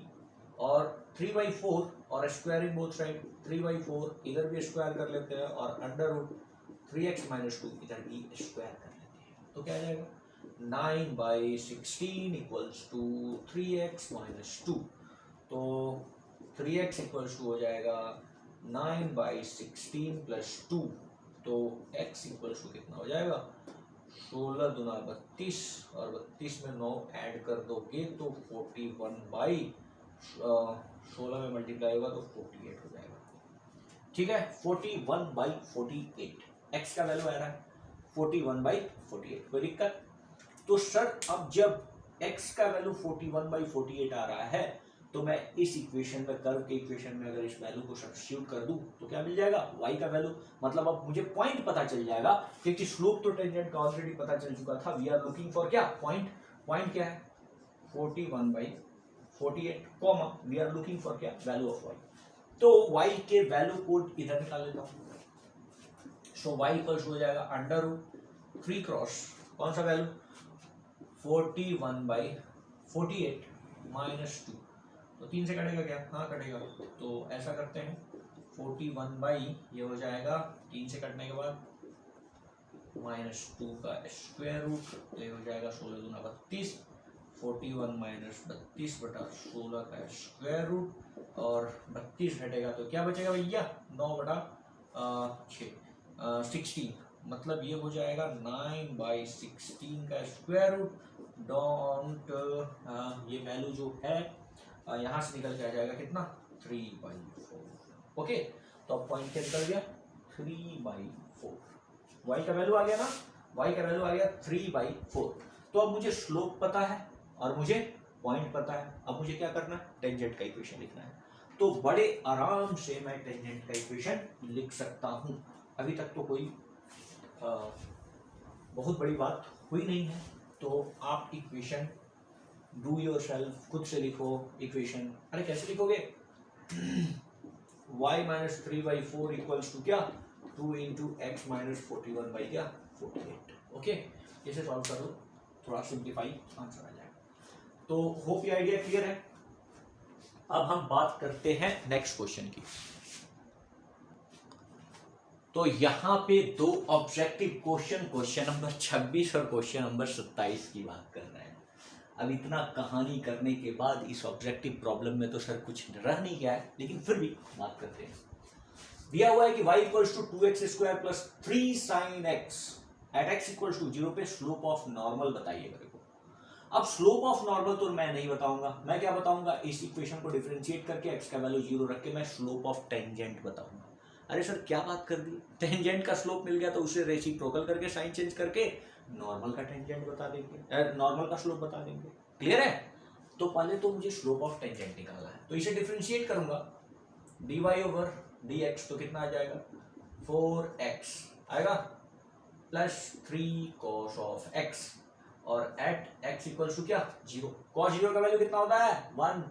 और 3/4 और स्क्वायरिंग बोथ साइड, 3/4 इधर भी स्क्वायर कर लेते हैं और अंडर रूट 3x माइनस 2 इधर भी स्क्वायर कर लेते हैं, तो क्या आ जाएगा 9/16 इक्वल्स टू 3x माइनस 2, तो 3x इक्वल्स टू हो जाएगा 9/16 प्लस 2, तो x इक्वल्स टू कितना हो जाएगा 16 दूना 32, और 32 में 9 ऐड कर दोगे तो 41/16 में मल्टीप्लाई होगा तो 48 हो जाएगा, ठीक है। 41/48 x का वैल्यू आ रहा है 41/48, कोई दिक्कत। तो सर अब जब x का वैल्यू 41/48 आ रहा है तो मैं इस इक्वेशन में, कर्व के इक्वेशन में अगर इस वैल्यू को सब्स्टिट्यूट कर दूं तो क्या मिल जाएगा y का वैल्यू, मतलब अब मुझे पॉइंट पता चल जाएगा, क्योंकि स्लोप तो टेंजेंट का ऑलरेडी पता चल चुका था। वी आर लुकिंग फॉर क्या, पॉइंट। पॉइंट क्या है 41/48, comma we are looking for क्या, वैल्यू ऑफ y। तो y के वैल्यू को इधर निकाल लेता हूं, सो y इक्वल्स हो जाएगा अंडर रूट 3 क्रॉस कौन सा वैल्यू 41/48 माइनस 2, तो 3 से कटेगा क्या, हाँ कटेगा, तो ऐसा करते हैं 41 बाई ये हो जाएगा 3 से कटने के बाद माइनस 2 का स्क्वायर रूट, तो ये हो जाएगा 16 दूना 32, 41 माइनस 32 बटा 16 का स्क्वायर रूट, और 32 हटेगा तो क्या बचेगा भैया, 9 बटा 16, मतलब ये हो जाएगा 9/16 का स्क्वायर रूट। डोंट ये वैल्यू जो है यहाँ से निकल के आ जाएगा कितना, 3/4। ओके, तो अब पॉइंट क्या निकल गया, 3/4। y का वैल्यू आ गया ना, y का वैल्यू आ गया 3/4। तो अब मुझे स्लोप पता है और मुझे पॉइंट पता है। अब मुझे क्या करना है, टेंजेंट का इक्वेशन लिखना है। तो बड़े आराम से मैं टेंजेंट का इक्वेशन लिख सकता हूं। अभी तक तो कोई बहुत बड़ी बात हुई नहीं है। तो आप इक्वेशन डू योर सेल्फ, खुद से लिखो इक्वेशन। अरे कैसे लिखोगे, y माइनस 3/4 इक्वल्स टू क्या, 2 इंटू एक्स माइनस 41/48। ओके, इसे सॉल्व कर लो, थोड़ा सिंप्लीफाई आंसर आ जाएगा। तो होप ये आइडिया क्लियर है। अब हम बात करते हैं नेक्स्ट क्वेश्चन की। तो यहाँ पे दो ऑब्जेक्टिव क्वेश्चन नंबर 26 और क्वेश्चन नंबर 27 की बात कर रहे हैं। अब इतना कहानी करने के बाद इस ऑब्जेक्टिव प्रॉब्लम में तो सर कुछ रह नहीं गया है, लेकिन फिर भी बात करते हैं। दिया हुआ है कि y equals to 2x² plus 3 sin x at x equals to 0 पे स्लोप ऑफ नॉर्मल बताइए मेरे को। अब स्लोप ऑफ नॉर्मल तो मैं नहीं बताऊंगा, मैं क्या बताऊंगा, इस इक्वेशन को डिफरेंशिएट करके x का वैल्यू 0 रख के मैं स्लोप ऑफ टेंजेंट बताऊंगा। अरे सर क्या बात कर दी, टेंजेंट का स्लोप मिल गया तो उसे रेसिप्रोकल करके साइन चेंज करके नॉर्मल का टेंजेंट बता देंगे, नॉर्मल का स्लोप बता देंगे। क्लियर है। तो पहले तो मुझे स्लोप ऑफ टेंजेंट निकालना है, तो इसे डिफरेंशिएट करूंगा, dy ओवर dx, तो कितना आ जाएगा, 4x आएगा प्लस 3 cos ऑफ x, और एट x इक्वल्स टू क्या, 0। cos 0 का वैल्यू कितना होता है, 1,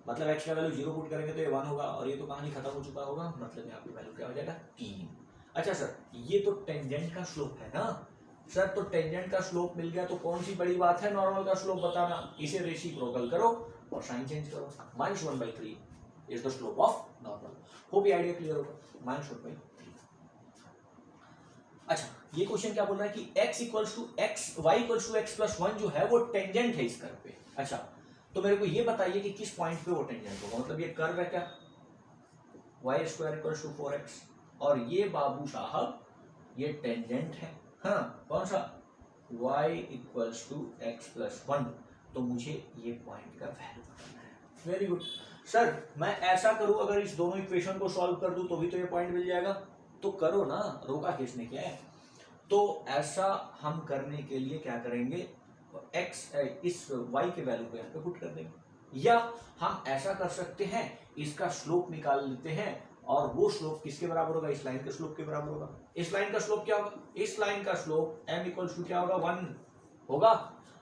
मतलब x का वैल्यू 0 पुट करेंगे तो ये 1 होगा, और ये तो कहानी खत्म हो चुका होगा, मतलब यहाँ पे वैल्यू क्या हो जाएगा, 3। अच्छा सर, ये तो टेंजेंट का स्लोप है ना सर, तो टेंजेंट का स्लोप मिल गया तो कौन सी बड़ी बात है नॉर्मल का स्लोप बताना। इसे रेसिप्रोकल करो और साइन चेंज करो, -1/3 is the slope of normal. Hope ये आइडिया क्लियर होगा, -1/3। अच्छा, ये क्वेश्चन क्या बोल रहा है कि x equals to x, y equals to x plus 1 जो है वो टेंजेंट है इस कर्व पे। अच्छा, तो मेरे को ये बताइए कि किस पॉइंट पे वो टेंजेंट होगा, मतलब ये कर्व है क्या, y² इक्वल्स टू 4x, और ये बाबू साहब ये टेंजेंट है, हाँ कौन सा, y equals to x plus 1। तो मुझे ये पॉइंट का वैल्यू बताना है। वेरी गुड सर, मैं ऐसा करूं, अगर इस दोनों इक्वेशन को सॉल्व कर दूं तो भी तो ये पॉइंट मिल जाएगा, तो करो ना, रोका किसने क्या है। तो ऐसा हम करने के लिए क्या करेंगे, x इस y के वैल्यू को यहाँ पे पुट कर देंगे, या हम ऐसा कर सकते हैं इसका स्लोप निकाल लेते हैं, और वो स्लोप किसके बराबर होगा, इस लाइन के स्लोप के बराबर होगा। इस लाइन का स्लोप क्या होगा, इस लाइन का स्लोप m इक्वल्स टू क्या होगा, 1 होगा,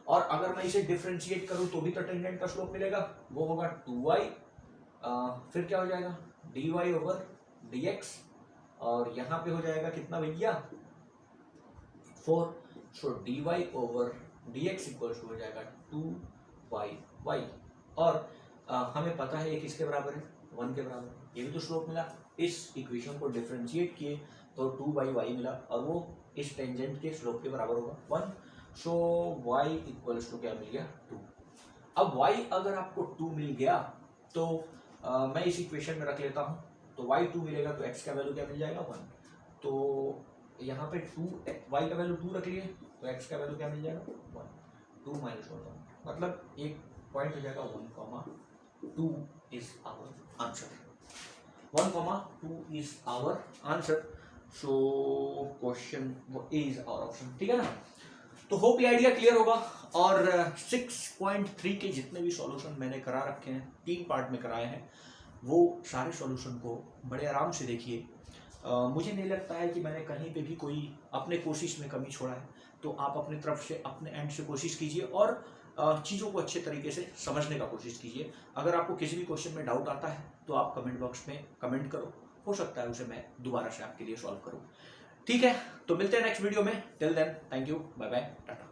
और अगर मैं इसे डिफरेंशिएट करूं तो भी तो टेंजेंट का स्लोप मिलेगा, वो होगा 2y, फिर क्या हो जाएगा, dy ओवर dx, और यहाँ पे हो जाएगा कितना भैया, 4, so dy over dx equals to हो जाएगा 2y, और हमें पता है ये किसके बराबर है, 1 के बराबर। ये भी तो स्लोप मिला, इस इक्वेशन को डिफरेंशिएट किए तो 2/y मिला, और वो इस टेंजेंट के स्लोप के बराबर होगा 1, सो y इक्वल्स टू क्या मिल गया, 2। अब y अगर आपको 2 मिल गया तो मैं इस इक्वेशन में रख लेता हूँ, तो y 2 मिलेगा तो x का वैल्यू क्या मिल जाएगा, 1। तो यहाँ पे 2, y का वैल्यू 2 रख लिए तो x का वैल्यू क्या मिल जाएगा, 1, 2 - 1, मतलब एक पॉइंट हो जाएगा 1,2 is our answer, 1,2 is our answer. So question is our option, ठीक है ना। तो होप ये आइडिया क्लियर होगा। और 6.3 के जितने भी सॉल्यूशन मैंने करा रखे हैं, 3 पार्ट में कराए हैं, वो सारे सॉल्यूशन को बड़े आराम से देखिए। मुझे नहीं लगता है कि मैंने कहीं पे भी कोई अपने कोशिश में कमी छोड़ा है, तो आप अपने तरफ से, अपने एंड से कोशिश कीजिए और चीज़ों को अच्छे तरीके से समझने का कोशिश कीजिए। अगर आपको किसी भी क्वेश्चन में डाउट आता है तो आप कमेंट बॉक्स में कमेंट करो, हो सकता है उसे मैं दोबारा से आपके लिए सॉल्व करूँ। ठीक है, तो मिलते हैं नेक्स्ट वीडियो में। Till then, thank you, bye bye, Tata.